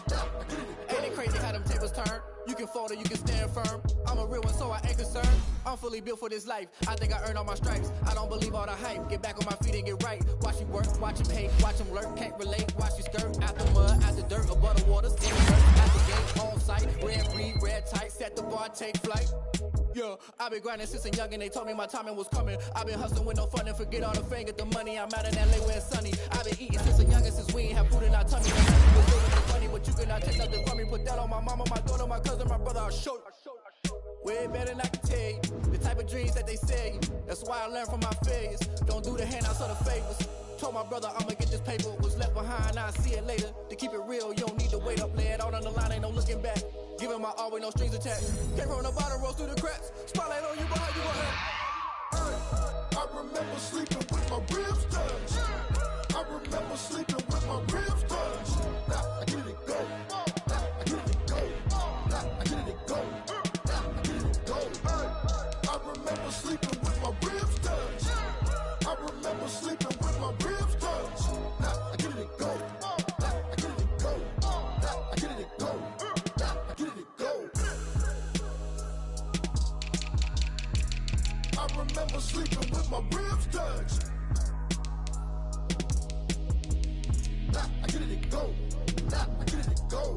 Speaker 5: Now I get it and go.
Speaker 6: Ain't it crazy how them tables turn? You can fold or you can stand firm. I'm a real one, so I ain't concerned. I'm fully built for this life. I think I earned all my stripes. I don't believe all the hype. Get back on my feet and get right. Watch you work, watch him hate, watch him lurk. Can't relate, watch you skirt. Out the mud, out the dirt, above the waters, in the dirt. Out the gate, on sight. Red breed, red tight. Set the bar, take flight. Yeah, I been grinding since a young and they told me my timing was coming. I been hustling with no fun and forget all the fame, get the money. I'm out in LA where it's sunny. I been eating since a young and since we ain't have food in our tummy. The money was living is funny, but you cannot take nothing from me. Put that on my mama, my daughter, my cousin, my brother. I'll show you. Way better than I can tell you. The type of dreams that they sell you. That's why I learned from my failures. Don't do the handouts or the favors. Told my brother I'ma get this paper. Was left behind, I'll see it later. To keep it real, you don't need to wait up. Lay it out on the line, ain't no looking back. Giving my all with no strings attached. Can't roll the bottom, roll through the cracks. Spotlight on you, boy, how you gon' act?
Speaker 5: I remember sleeping with my ribs touched. I remember sleeping with my ribs touched. Now I get it and go. Now I get it and go. Now I get it and go. Now I get it and go. I remember sleeping with my ribs touched. I remember sleeping with my ribs touched. Now I get it and go. Now I get it and go. Now I get it and go. Now I get it and go. I remember sleeping with my ribs touched. Now I get it and go. Now I get it and go.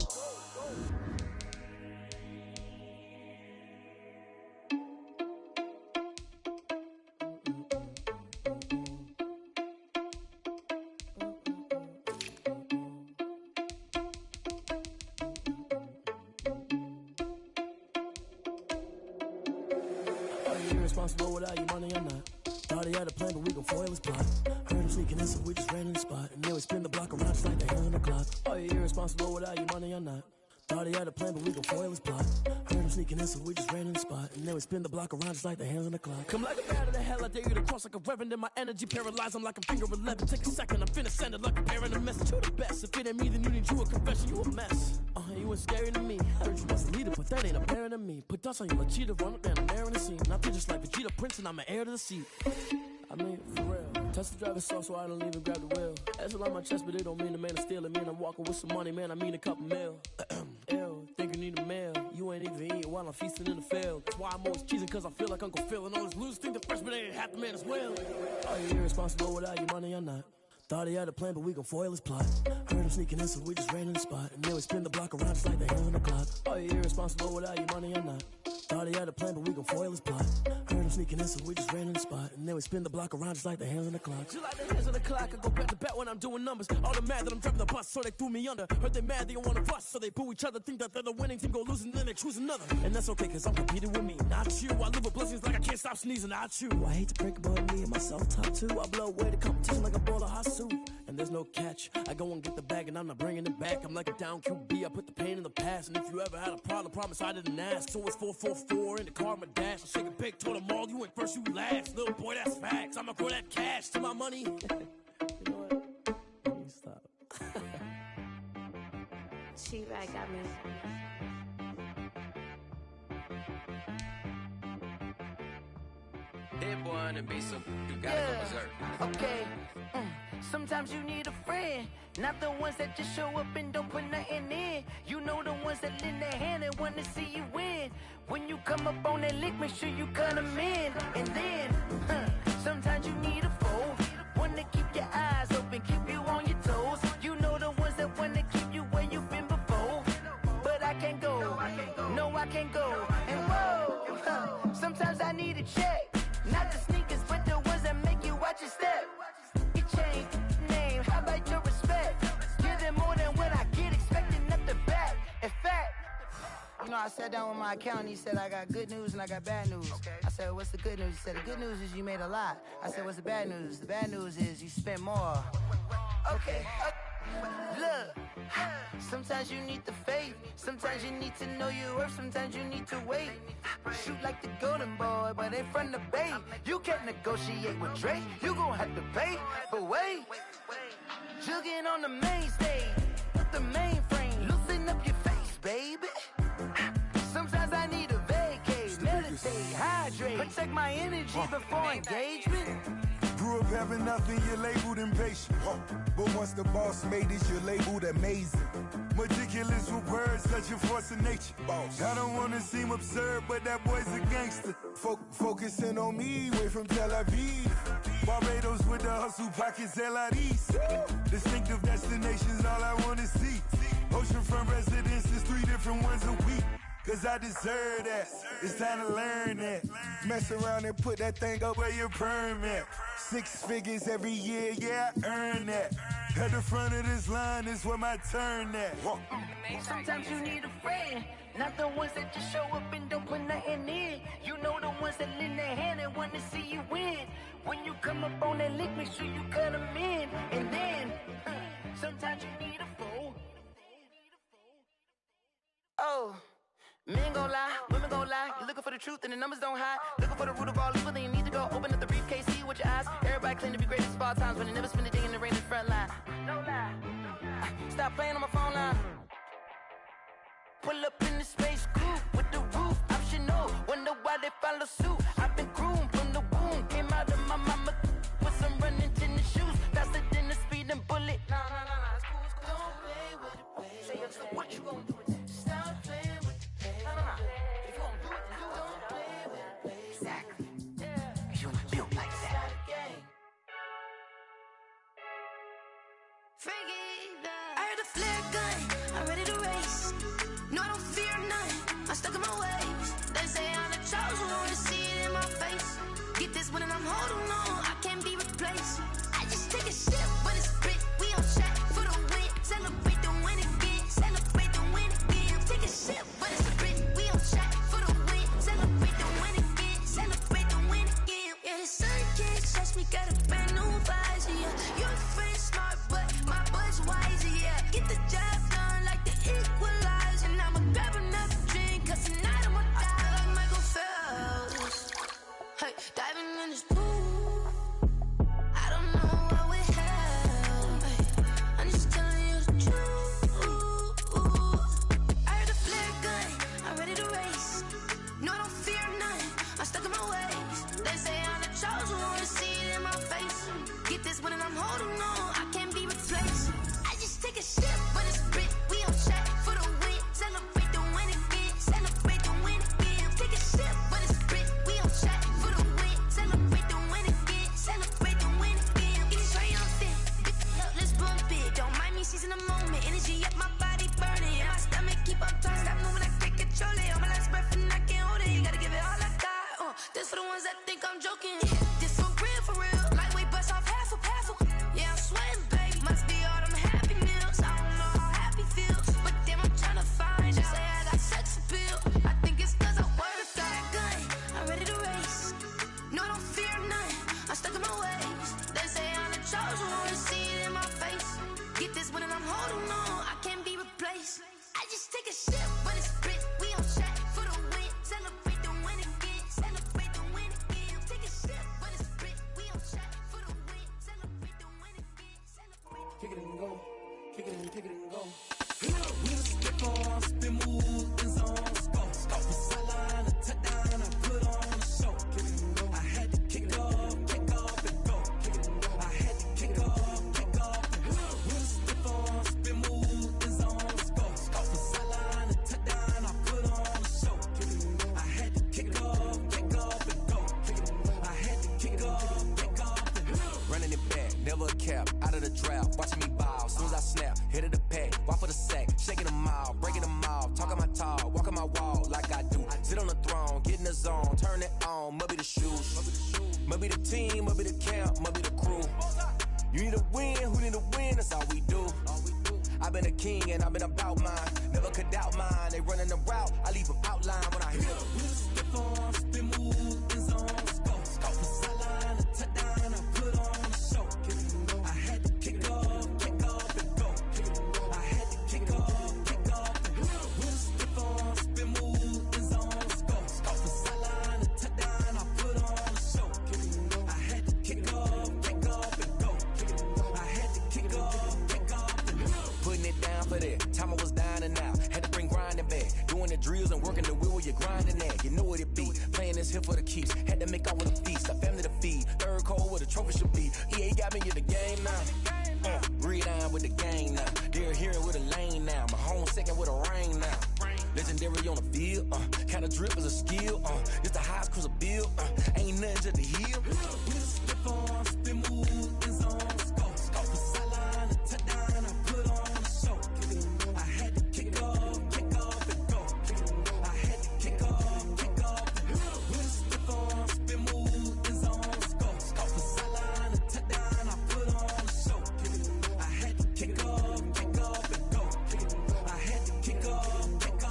Speaker 7: Irresponsible without your money or not. Thought he had a plan, but we gon' foil his plot. Heard him sneaking in, so we just ran in the spot. And then we spin the block around just like the hands on the clock. Are you irresponsible without your money or not? Thought he had a plan, but we gon' foil his plot. Heard him sneaking in, so we just ran in the spot. And then we spin the block around just like the hands on the clock. Come like a bat of the hell, I dare you to cross like a reverend. In my energy paralyzed, I'm like a finger 11. Take a second, I'm finna send it like a bearing a message to the best. If it ain't me, then you need you a confession, you a mess. You was scary to me. Heard you was a leader, but that ain't apparent to me. Put dust on you, cheetah, run up down the air in the scene. I feel just like Vegeta Prince, and I'm an heir to the seat. I mean, for real. Touch the driver's sauce, so I don't even grab the wheel. That's on my chest, but it don't mean the man is stealing. Man, I'm walking with some money, man, I mean a couple mil. Ew, think you need a meal. You ain't even eating while I'm feasting in the field. That's why I'm always cheesing, cause I feel like Uncle Phil. And all those losers think the freshman ain't half the man as well. Are you irresponsible without your money or not? Thought he had a plan, but we gon' foil his plot. Heard him sneaking in, so we just ran in the spot. And then we spin the block around just like the hands on the clock. Are you irresponsible without your money or not? Thought he had a plan, but we gon' foil his plot. Heard him sneaking in, so we just ran in the spot. And then we spin the block around just like the hands on the clock. Just like the hands on the clock, I go back to back when I'm doing numbers. All the mad that I'm driving the bus, so they threw me under. Heard they mad, they don't wanna bust, so they boo each other. Think that they're the winning team, go losing, then they choose another. And that's okay, cause I'm competing with me, not you. I live with blessings like I can't stop sneezing, not you. I hate to break it, but me and myself top two. I blow away the competition like a bowl of hot soup. And there's no catch. I go and get the bag and I'm not bringing it back. I'm like a down QB, I put the pain in the past. And if you ever had a problem, promise I didn't ask. So it's 444 in the car, my dash. I shake a big, told them all, you ain't first, you last. Little boy, that's facts. I'ma grow that cash to my money. You know what? Let me stop.
Speaker 8: She-Rag got me.
Speaker 9: That boy on the beat, so you gotta go berserk.
Speaker 10: Okay. Sometimes you need a friend, not the ones that just show up and don't put nothing in. You know the ones that lend come up on that lick, make sure you cut them in. And then, sometimes you need a foe. One to keep your eyes open, keep you on your toes. You know the ones that want to keep you where you've been before. But I can't go, no I can't go. And whoa, sometimes I need a check. Not the sneakers, but the ones that make you watch your step. You change name, how about your respect? Give them more than what I get, expecting up the back. In fact, you know, I sat down with my accountant, he said I got good news and I got bad news. I said, what's the good news? He said, the good news is you made a lot. I said, what's the bad news? The bad news is you spent more. Okay, look, sometimes you need the faith, sometimes you need to know your worth, sometimes you need to wait. Shoot like the golden boy, but ain't from the bay. You can't negotiate with Drake, you gon' have to pay. But wait, jugging on the main stage, with the mainframe, loosen up your face, baby. Sometimes I need a vacate, meditate, hydrate, protect my energy before engagement.
Speaker 5: Grew up having nothing, you're labeled impatient. But once the boss made it, you're labeled amazing. Meticulous with words, such a force of nature. I don't wanna seem absurd, but that boy's a gangster. Focusing on me, way from Tel Aviv. Barbados with the hustle pockets, LIDs. Distinctive destinations, all I wanna see. Oceanfront residences, 3 different ones a week. Cause I deserve that, it's time to learn that. Mess around and put that thing up where your permit. 6 figures every year, yeah, I earn that. At the front of this line is where my turn at.
Speaker 10: Sometimes you need a friend, not the ones that just show up and don't put nothing in. You know the ones that lend their hand and want to see you win. When you come up on that lick, make sure you cut them in. And then, sometimes you need a fool. Oh. Men gon' lie, women gon' lie. You're looking for the truth and the numbers don't hide. Looking for the root of all evil, then you need to go open up the briefcase, see with your eyes. Everybody claim to be greatest of all times, but they never spend a day in the rain in the front line. No lie. Stop playing on my phone line. Pull up in the space coupe with the roof optional. Wonder why they follow suit. I've been groomed from the womb. Came out of my mama with some running tennis shoes. Faster than the speeding bullet. No, it's cool, it's cool. Don't play with it, baby. Say what you gon' do with it? Stop playing with it. If you gon' do it, you don't play with it, baby. Exactly. Cause you ain't built like that.
Speaker 11: I heard a flare gun, I'm ready to race. No, I don't fear none, I'm stuck in my ways. They say I'm the chosen one, to see it in my face. Get this one and I'm holding on, I can't be replaced. I just take a sip when it's split, we on track for the win. Celebrate the win again, celebrate the win again. Take a sip when it's split, we on track for the win. Celebrate the win again, celebrate the win again. Yeah, the sun can't touch me, got a brand new visor, yeah. Your friend smart, but my bud's wiser, yeah. Get the job done like the equalizer. And I'ma grab another drink, cause tonight I'ma die like Michael Phelps. Hey, diving in this pool, I don't know what we have. Hey, I'm just telling you the truth. I heard a flare gun, I'm ready to race. No, I don't fear none, I'm stuck in my ways. They say I'm the chosen one, to see it in my face. Get this one and I'm holding on, I can't be replaced. I just take a sip when it's split, we on track for the win. Celebrate the win again, celebrate the win again. Take a sip when it's split, we on track for the win. Celebrate the win again, celebrate the win again. Get it triumphant, let's bump it. Don't mind me seizing the moment, energy up my body burning. And my stomach keep on turning, stop moving, I can't control it. On my last breath and I can't hold it, you gotta give it all I got. This for the ones that think I'm joking. This for real, lightweight bust off half a. Yeah, I'm sweating, baby. Must be all them happy meals. I don't know how happy feels, but damn, I'm trying to find out. Say I got sex appeal. I think it's cause I wear the fat gun. I'm ready to race. No, I don't fear none, I'm stuck in my ways. They say I'm the chosen one, to see it in my face. Get this one and I'm holding on, I can't be replaced. I just take a sip when it's split, we on track for the win. Celebrate the win again, celebrate the win again. Take a sip when it's split, we on track for the win. Celebrate the win again, celebrate.
Speaker 7: Kick it and go, kick it and kick it and go. We'll skip on, spin, move, and zones, go. From sideline to touchdown, I put on a show. I had to kick off and go. I had to kick off and go. We'll skip on, spin, move, and zones, go. From sideline to
Speaker 12: the shoes. Might be the team, might be the camp, might be the crew. You need a win, who need a win, that's all we do. I've been a king and I've been about mine. Never could doubt mine. They running the route, I leave them outline when I hit them.
Speaker 7: Step on, spin, move, in zone, go. From sideline to touchdown, I put on a show. I had to kick off and go. I had to kick off and go. Step on, spin, move, in zone, go. From sideline to touchdown, I put on a show. I had to kick off and go. I had to kick off and go.
Speaker 12: Putting it down for that. Time I was down and out. Had to bring grinding back. Doing the drills and working the wheel where you're grinding at. You know what it be. Playing this here for the keeps. Had to make all with a feast. A family to feed. Third cold where the trophy should be. EA got me in the game now. Breathe down with the game now. They're here with a lane now. My home second with a rain now. Legendary on the field. Kind of drip is a skill. It's the highest cruise a bill. Ain't nothing to the heel.
Speaker 7: Step on, spin, move, in zone, go. From sideline to touchdown, I put on a show. I had to kick off and go. I had to kick off and go. Step on, spin, move, in zone, go. From sideline to touchdown, I put on a show. I had to kick off and go. I had to kick off and go.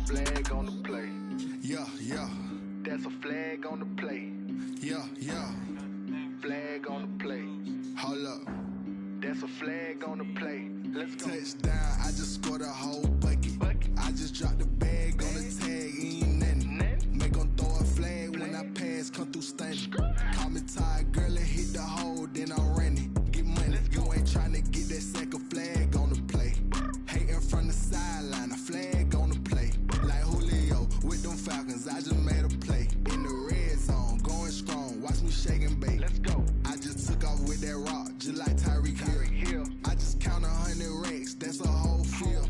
Speaker 4: Flag on the play.
Speaker 5: Yeah, yeah,
Speaker 4: That's a flag on the play.
Speaker 5: yeah, yeah.
Speaker 4: Flag on the play.
Speaker 5: Hold up.
Speaker 4: That's a flag on the play. Let's go.
Speaker 5: Touchdown, I just scored a whole bucket. I just dropped the bag on the tag, ain't nothing. Make 'em throw a flag when I pass, come through stunning. Call me tired, girl, and hit the hole, then I'm running. Get money, you ain't tryna get that second flag on the play. Hating from the sideline, a flag on the play. Like Julio with them Falcons, I just made a play. In the red zone, going strong, watch me shake and bake.
Speaker 4: Let's go.
Speaker 5: I just took off with that rock, just like Tyreek Hill. I just count 100 racks, that's a whole field.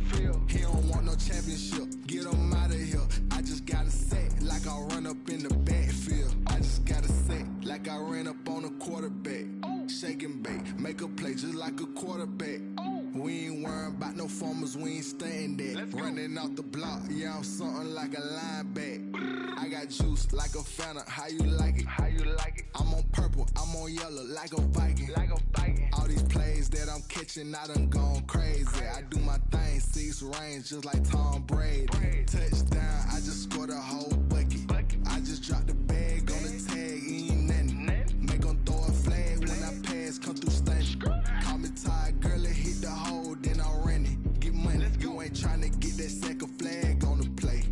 Speaker 5: He don't want no championship, get him out of here. I just got a set, like I run up in the backfield. I just got a set, like I ran up on a quarterback. Shake and bake, make a play just like a quarterback. We ain't worrying about no formers, we ain't staying there. Running out the block, yeah, I'm something like a lineback. I got juice like a Fanta, how you like it?
Speaker 4: How you like it?
Speaker 5: I'm on purple, I'm on yellow, like a Viking.
Speaker 4: Like a Viking.
Speaker 5: All these plays that I'm catching, I done gone crazy. I do my thing, 6 range, just like Tom Brady. Touchdown, I just scored a whole bucket. I just dropped the bag on the tag, ain't nothing. Make 'em throw a flag when I pass, come through stunning. Call me tired, girl, and hit the hole, then I'm running. Get money, you ain't tryna get that second flag on the play.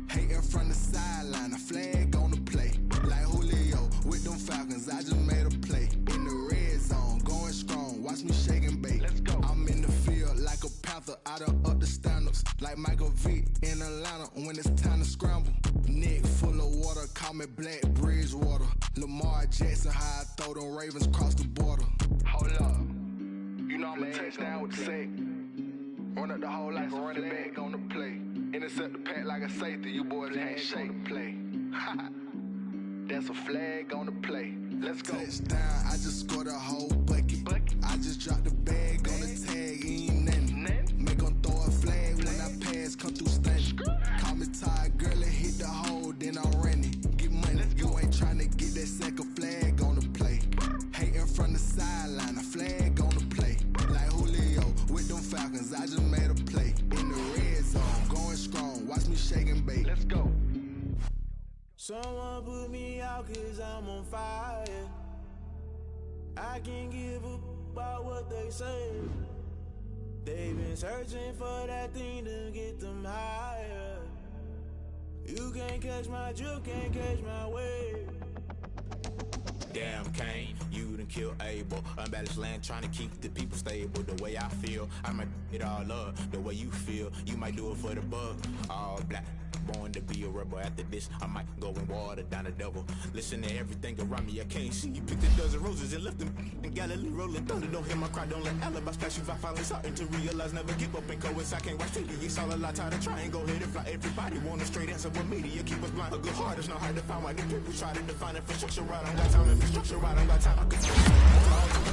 Speaker 5: Hating from the sideline, a flag on the play. Like Julio with them Falcons, I just made a play. In the red zone, going strong, watch me shake and bake.
Speaker 4: Let's go.
Speaker 5: I'm in the field like a Panther, I done up the standards. Like MakaveLi in Atlanta when it's time to scramble. Neck full of water, call me Black Bridgewater. Lamar Jackson, how I throw them Ravens cross the border.
Speaker 4: Hold up. You know I'm a touchdown with the sack. Run up the hole like a running back on the play. Intercept the pack like a safety. You boys can't shake the play. That's a flag on the play. Let's go.
Speaker 5: Touchdown, I just scored a whole bucket. I just dropped the bag on the tag, ain't nothing. Make 'em throw a flag when I pass, come through stunning. Call me tired, girl, and hit the hole, then I'm running. Get money, you ain't tryna get that second flag on the play. Hating from the sideline, a flag on the play. Like Julio with them Falcons, I just made a play. In the red zone, going strong, watch me shake and bake.
Speaker 4: Let's go.
Speaker 7: Someone put me out 'cause I'm on fire. I can't give up about what they say. They've been searching for that thing to get them higher. You can't catch my drift, can't catch my wave. Damn, Kane, you done killed Abel. Unbalanced land, trying to keep the people stable. The way I feel, I might it all up. The way you feel, you might do it for the buck. All black,
Speaker 13: born to be a rebel. After this, I might go and water down the devil. Listen to everything around me, I can't see. You picked a dozen roses and left them in Galilee rolling thunder. Don't hear my cry, don't let alibis pass you. I finally starting to realize never give up and coincide. Can't watch TV, it's all a lot. Tired of trying, go ahead and fly. Everybody want a straight answer with media. Keep us blind. A good heart is not hard to find. Why do people try to define infrastructure right? I don't got time. Infrastructure right, I don't got time. I could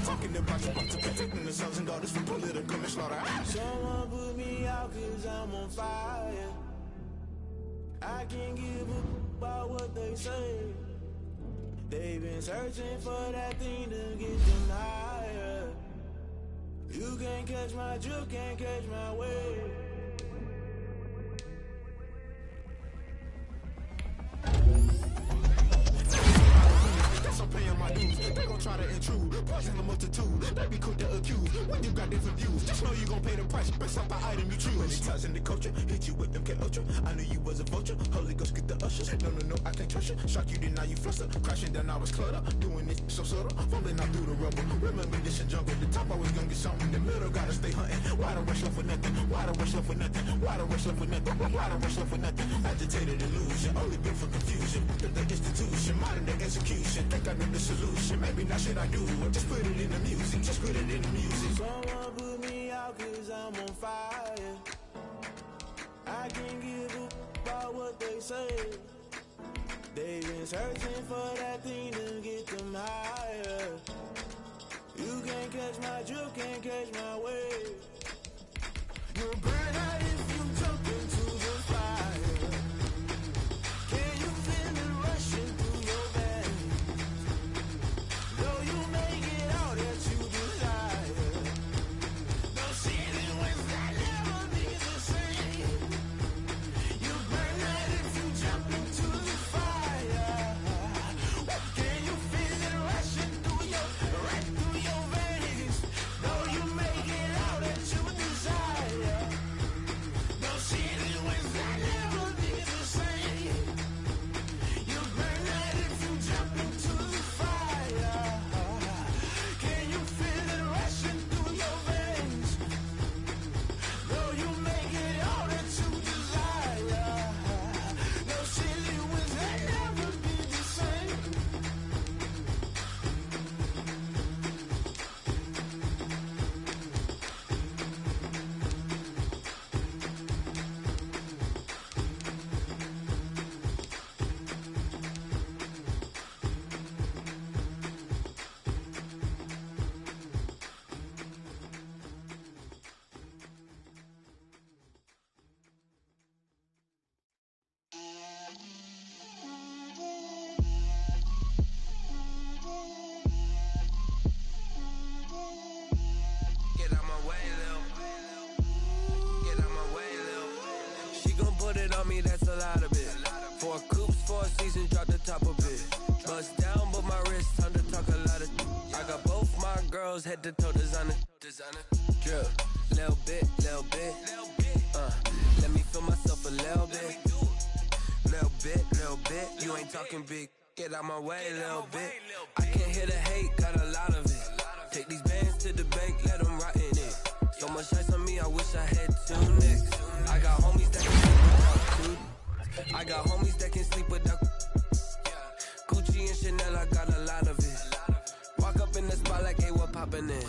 Speaker 13: talking about you, about to protecting the sons and daughters from political manslaughter.
Speaker 14: Someone put me out 'cause I'm on fire. I can't give a about what they say. They've been searching for that thing to get them higher. You can't catch my drift, can't catch my wave.
Speaker 13: I'm paying my dues. They gon' try to intrude, poison the multitude. They be quick to accuse when you got different views. Just know you gon' pay the price based off the item you choose. Many times in the culture, hit you with them K Ultra. I knew you was a vulture. Holy Ghost get the ushers. No, I can't trust you. Shock you, then now you fluster. Crashing down, I was cluttered. Doing it so subtle, fumbling out through the rubble. Remember this in jungle. The top always gonna get something. The middle gotta stay hunting. Why the rush left for nothing? Why the rush left for nothing? Why the rush left for nothing? Why the rush left for nothing? Agitated illusion, only built for confusion. The institution, modern day execution. Think I know the solution. Maybe not shit I do. Just put it in the music. Just put it in the music.
Speaker 14: Someone put me out 'cause I'm on fire. I can't give a about what they say. They've been searching for that thing to get them higher. You can't catch my drift, can't catch my wave. You'll burn out if you jump into the fire. Can you feel it rushing through your veins? Though you may get all that you desire, no ceiling wins that never be the same. You burn out if you jump into the fire. Can you feel it rushing through your veins? Though you may get all that you desire, no ceiling wins that never be the same. You burn out if you jump into the fire. Can you feel it rushing through your veins? Though you may get all that you desire, no silly wins that never be the same.
Speaker 9: Get out my way, Lil. Get out my way, Lil. She gon' put it on me, that's a lot of it. 4 coops, 4 seasons, drop the top of it. Bust down, but my wrist, time to talk a lot of. I got both my girls, head to toe designer. Drip, little bit, little bit. Let me feel myself a little bit. Little bit, you ain't talking big. Get out my way, little bit. I can't hear the hate, got a lot of it. Take these bands to the bank, let them rot in it. So much ice on me, I wish I had 2 necks. I got homies that can sleep without 2. I got homies that can sleep without Gucci and Chanel, I got a lot of it. Walk up in the spot like, hey, what poppin' in?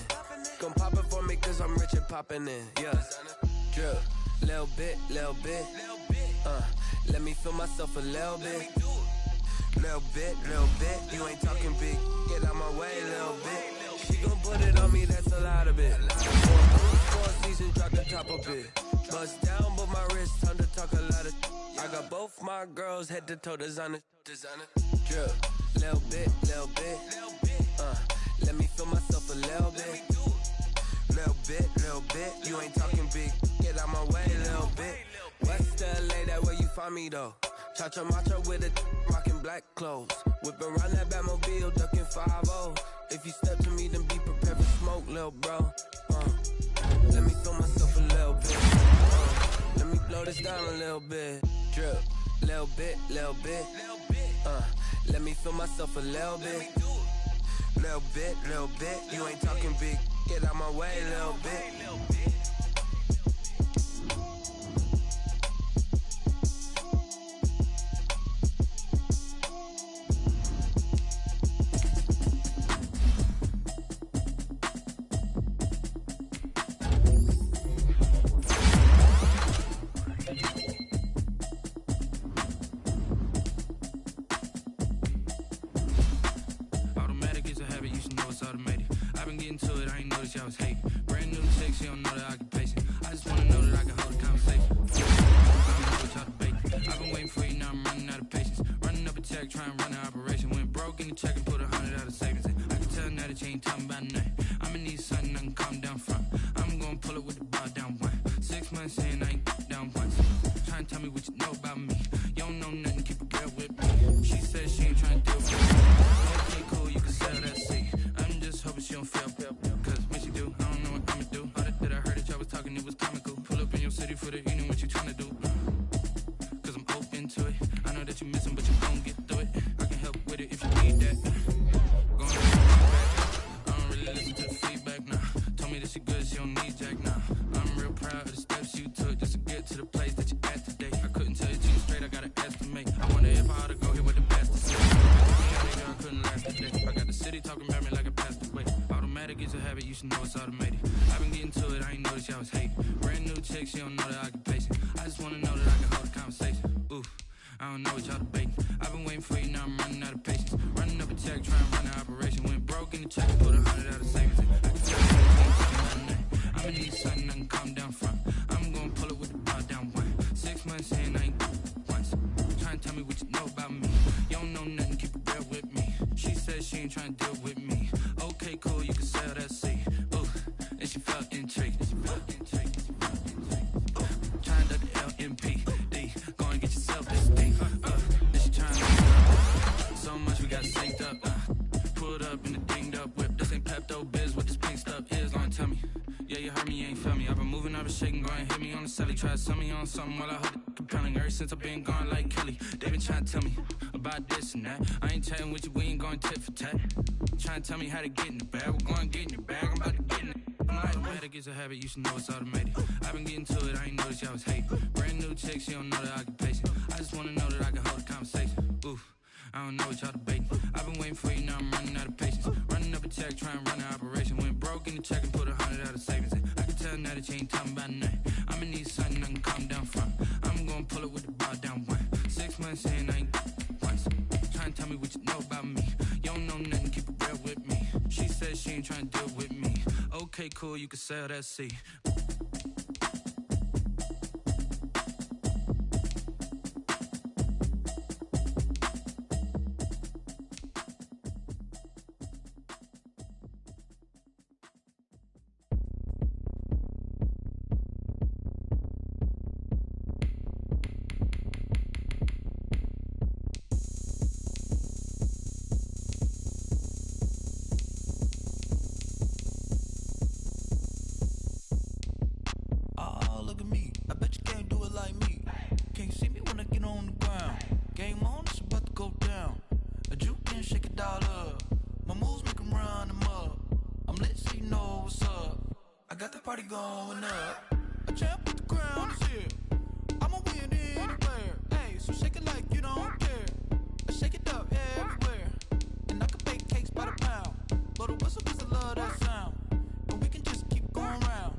Speaker 9: Come pop it for me, 'cause I'm rich and poppin' in. Yeah, drip, little bit. Let me feel myself a little bit. Little bit, you ain't talking big. Get out my way, little bit. She gon' put it on me, that's a lot of it. 4 seasons, drop the top of it. Bust down, but my wrist, time to talk a lot of. I got both my girls, head to toe designer. Drip, little bit. Let me feel myself a little bit. Little bit, you ain't talking big. Get out my way, little bit. West LA, that where you find me though. Cha-cha macha with a rockin' black clothes. Whip around that Batmobile, ducking 5-0. If you step to me, then be prepared for smoke, lil' bro. Let me feel myself a little bit. Let me blow this down a little bit. Drip, little bit. Let me feel myself a little bit. Little bit, you ain't talking big. Get out my way, little bit.
Speaker 15: it's automated. I've been getting to it, I ain't noticed y'all was hating. Brand new chick, she don't know the occupation. I just wanna know that I can hold a conversation. I don't know what y'all debating. I've been waiting for you, now I'm running out of patience. Running up a check, trying to run an operation. Went broke in the check and put 100 out of savings in. I can tell now that you ain't talking about nothing. I'ma need something I can calm down from. I'm gonna pull it with the bar down one. 6 months in, I ain't down once. Trying to tell me what you know about me. You don't know nothing, keep a girl with me. She said she ain't trying to deal with me. Okay, cool, you can sell that seat. I'm just hoping she don't fail. Cause when she do, I don't know what I'ma do. All that I heard that y'all was talking, it was comical. Pull up in your city for the evening, what you trying to do? Cause I'm open to it. I know that you missing, but you gon' get through it. I can help with it if you need that. Going to feedback. I don't really listen to the feedback, nah. Told me that she good, she don't need jack, nah. I'm real proud of the steps you took just to get to the place that you at today. I couldn't tell you too straight, I gotta estimate. I wonder if I ought to go here with the best to say. I couldn't last today. I got the city talking about me like a passed away. Automatic is a habit, you should know it's automated. I've been getting to it, I ain't noticed y'all was hating. Brand new chick, she don't know the occupation. I just wanna know that I can hold a conversation. Ooh, I don't know what y'all debating. I've been waiting for you, now I'm running out of patience. Running up a check, trying to run an operation. Went broke in the check, put 100 out of savings in. I can tell you that you ain't talking about nothing. I'ma need something I can calm down from. I'm gonna pull it with the bar down one. 6 months in, I ain't once. Trying to tell me what you know about me. You don't know nothing, keep it real with me. She said she ain't trying to deal with me. Okay, cool, you can sell that seat. Ooh, and she felt intrigued. Trying to duck the LMPD. Go and get yourself this thing. And she trying to so much we got synced up. Pulled up in the dinged up whip. This ain't Pepto Biz, what this pink stuff is. Long tell me. Yeah, you heard me, you ain't felt me. I've been moving, I've been shaking, go and hit me on the celly. Try to sell me on something while I hold it compelling. Ever since I've been gone like Kelly, they been trying to tell me about this and that. I ain't chatting with you, we ain't going tit for tat. Trying to tell me how to get in the bag, we're going to get in your bag, I'm about to get in it. Automatic is a habit, you should know it's automated. I've been getting to it, I ain't noticed y'all was hating. Brand new chick, she don't know the occupation. I just wanna know that I can hold a conversation. Ooh, I don't know what y'all debating. I've been waiting for you, now I'm running out of patience. Running up a check, trying to run an operation. Went broke in the check and put 100 out of savings in. I can tell now that you ain't talking about nothing. I'ma need something I can calm down from. I'm gonna pull it with the bar down one. 6 months in, I ain't once. Trying to tell me what you know about me. You don't know nothing, keep it real with me. She said she ain't trying to deal with me. Okay, cool, you can sell that seat.
Speaker 14: Going up, a champ with the crown is here. I'ma win anywhere. Hey, so shake it like you don't care. I shake it up everywhere. And I can bake cakes by the pound. Blow the whistle cause I love that sound. And we can just keep going round.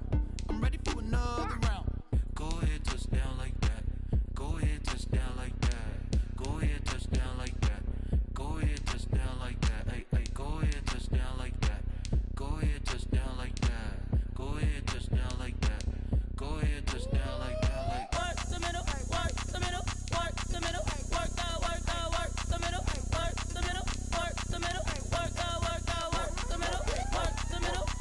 Speaker 14: I'm ready for another round. Go ahead, touch down like that. Go ahead, touch down like that. Go ahead, touch down like that. Go ahead, touch down like that. Hey, hey, go ahead, touch down like that. Go ahead, touch down like that. Go ahead, touch down like that. Go ahead, touch down like that. Like work the middle, work the middle, work the middle, work the middle, work the middle, work the middle, work the middle, work the middle, work the middle, work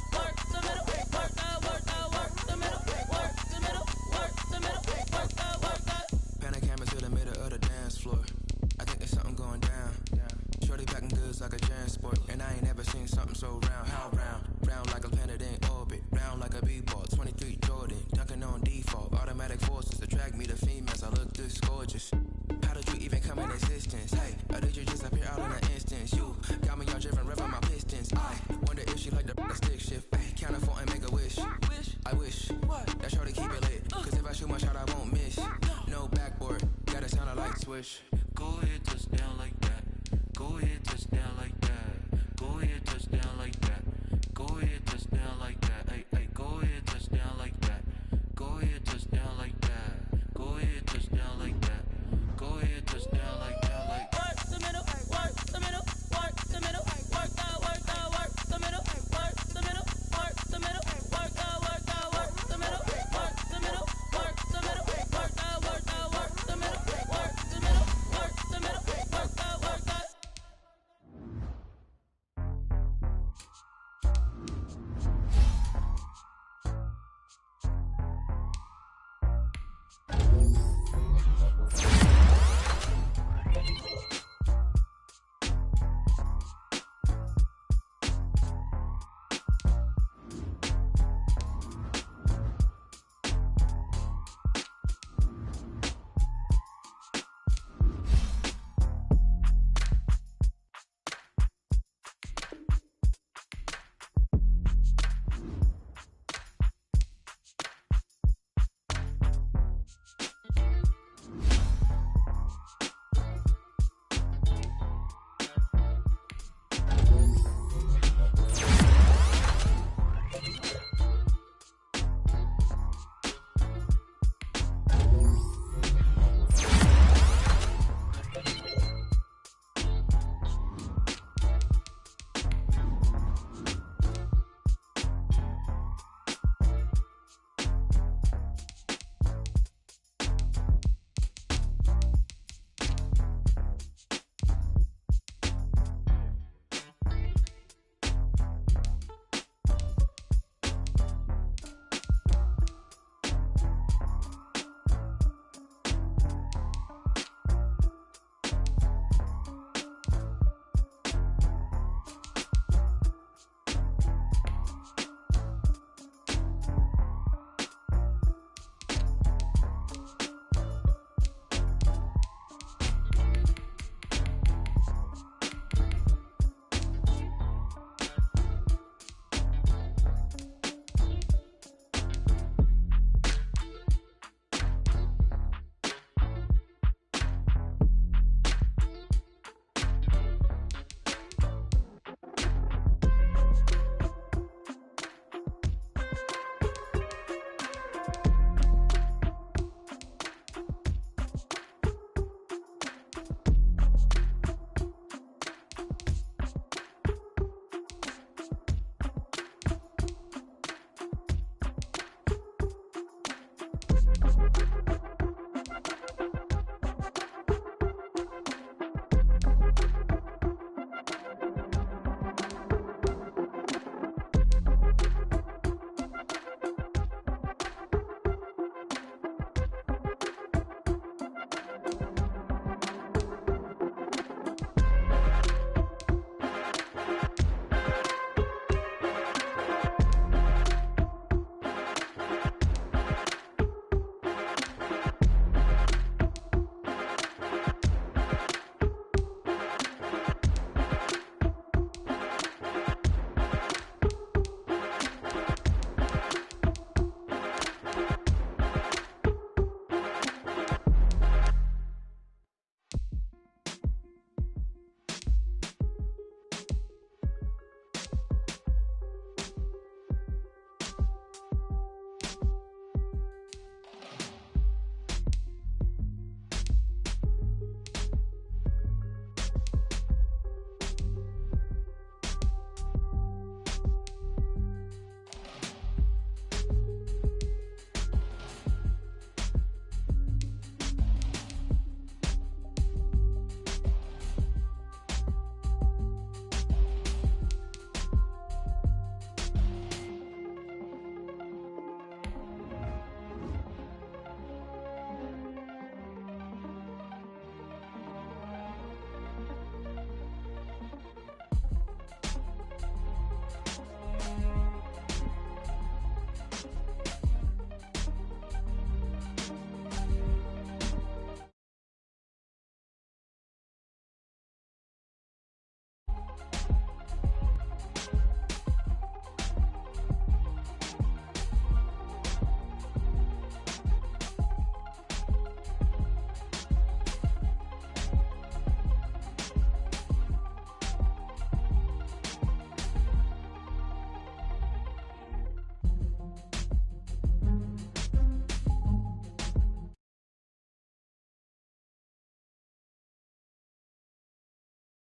Speaker 14: the middle, work the middle, work the middle, work the.
Speaker 16: Pan a camera to the middle of the dance floor. I think there's something going down. Shorty packing goods like a transport, and I ain't never seen something so round. How round? Round like a planet in orbit, round like a b-ball. 23 Jordan, dunking on default. Automatic forces attract me to females. I look this gorgeous. How did you even come in existence? Hey, or did you just appear out in an instance? You got me all driven, revving my pistons. I wonder if she like the stick shift. Ay, count a phone and make a wish. I wish that shorty keep it lit. Cause if I shoot my shot, I won't miss. No backboard, gotta sound like swish.
Speaker 14: Go ahead, touch down like that. Go ahead, touch down like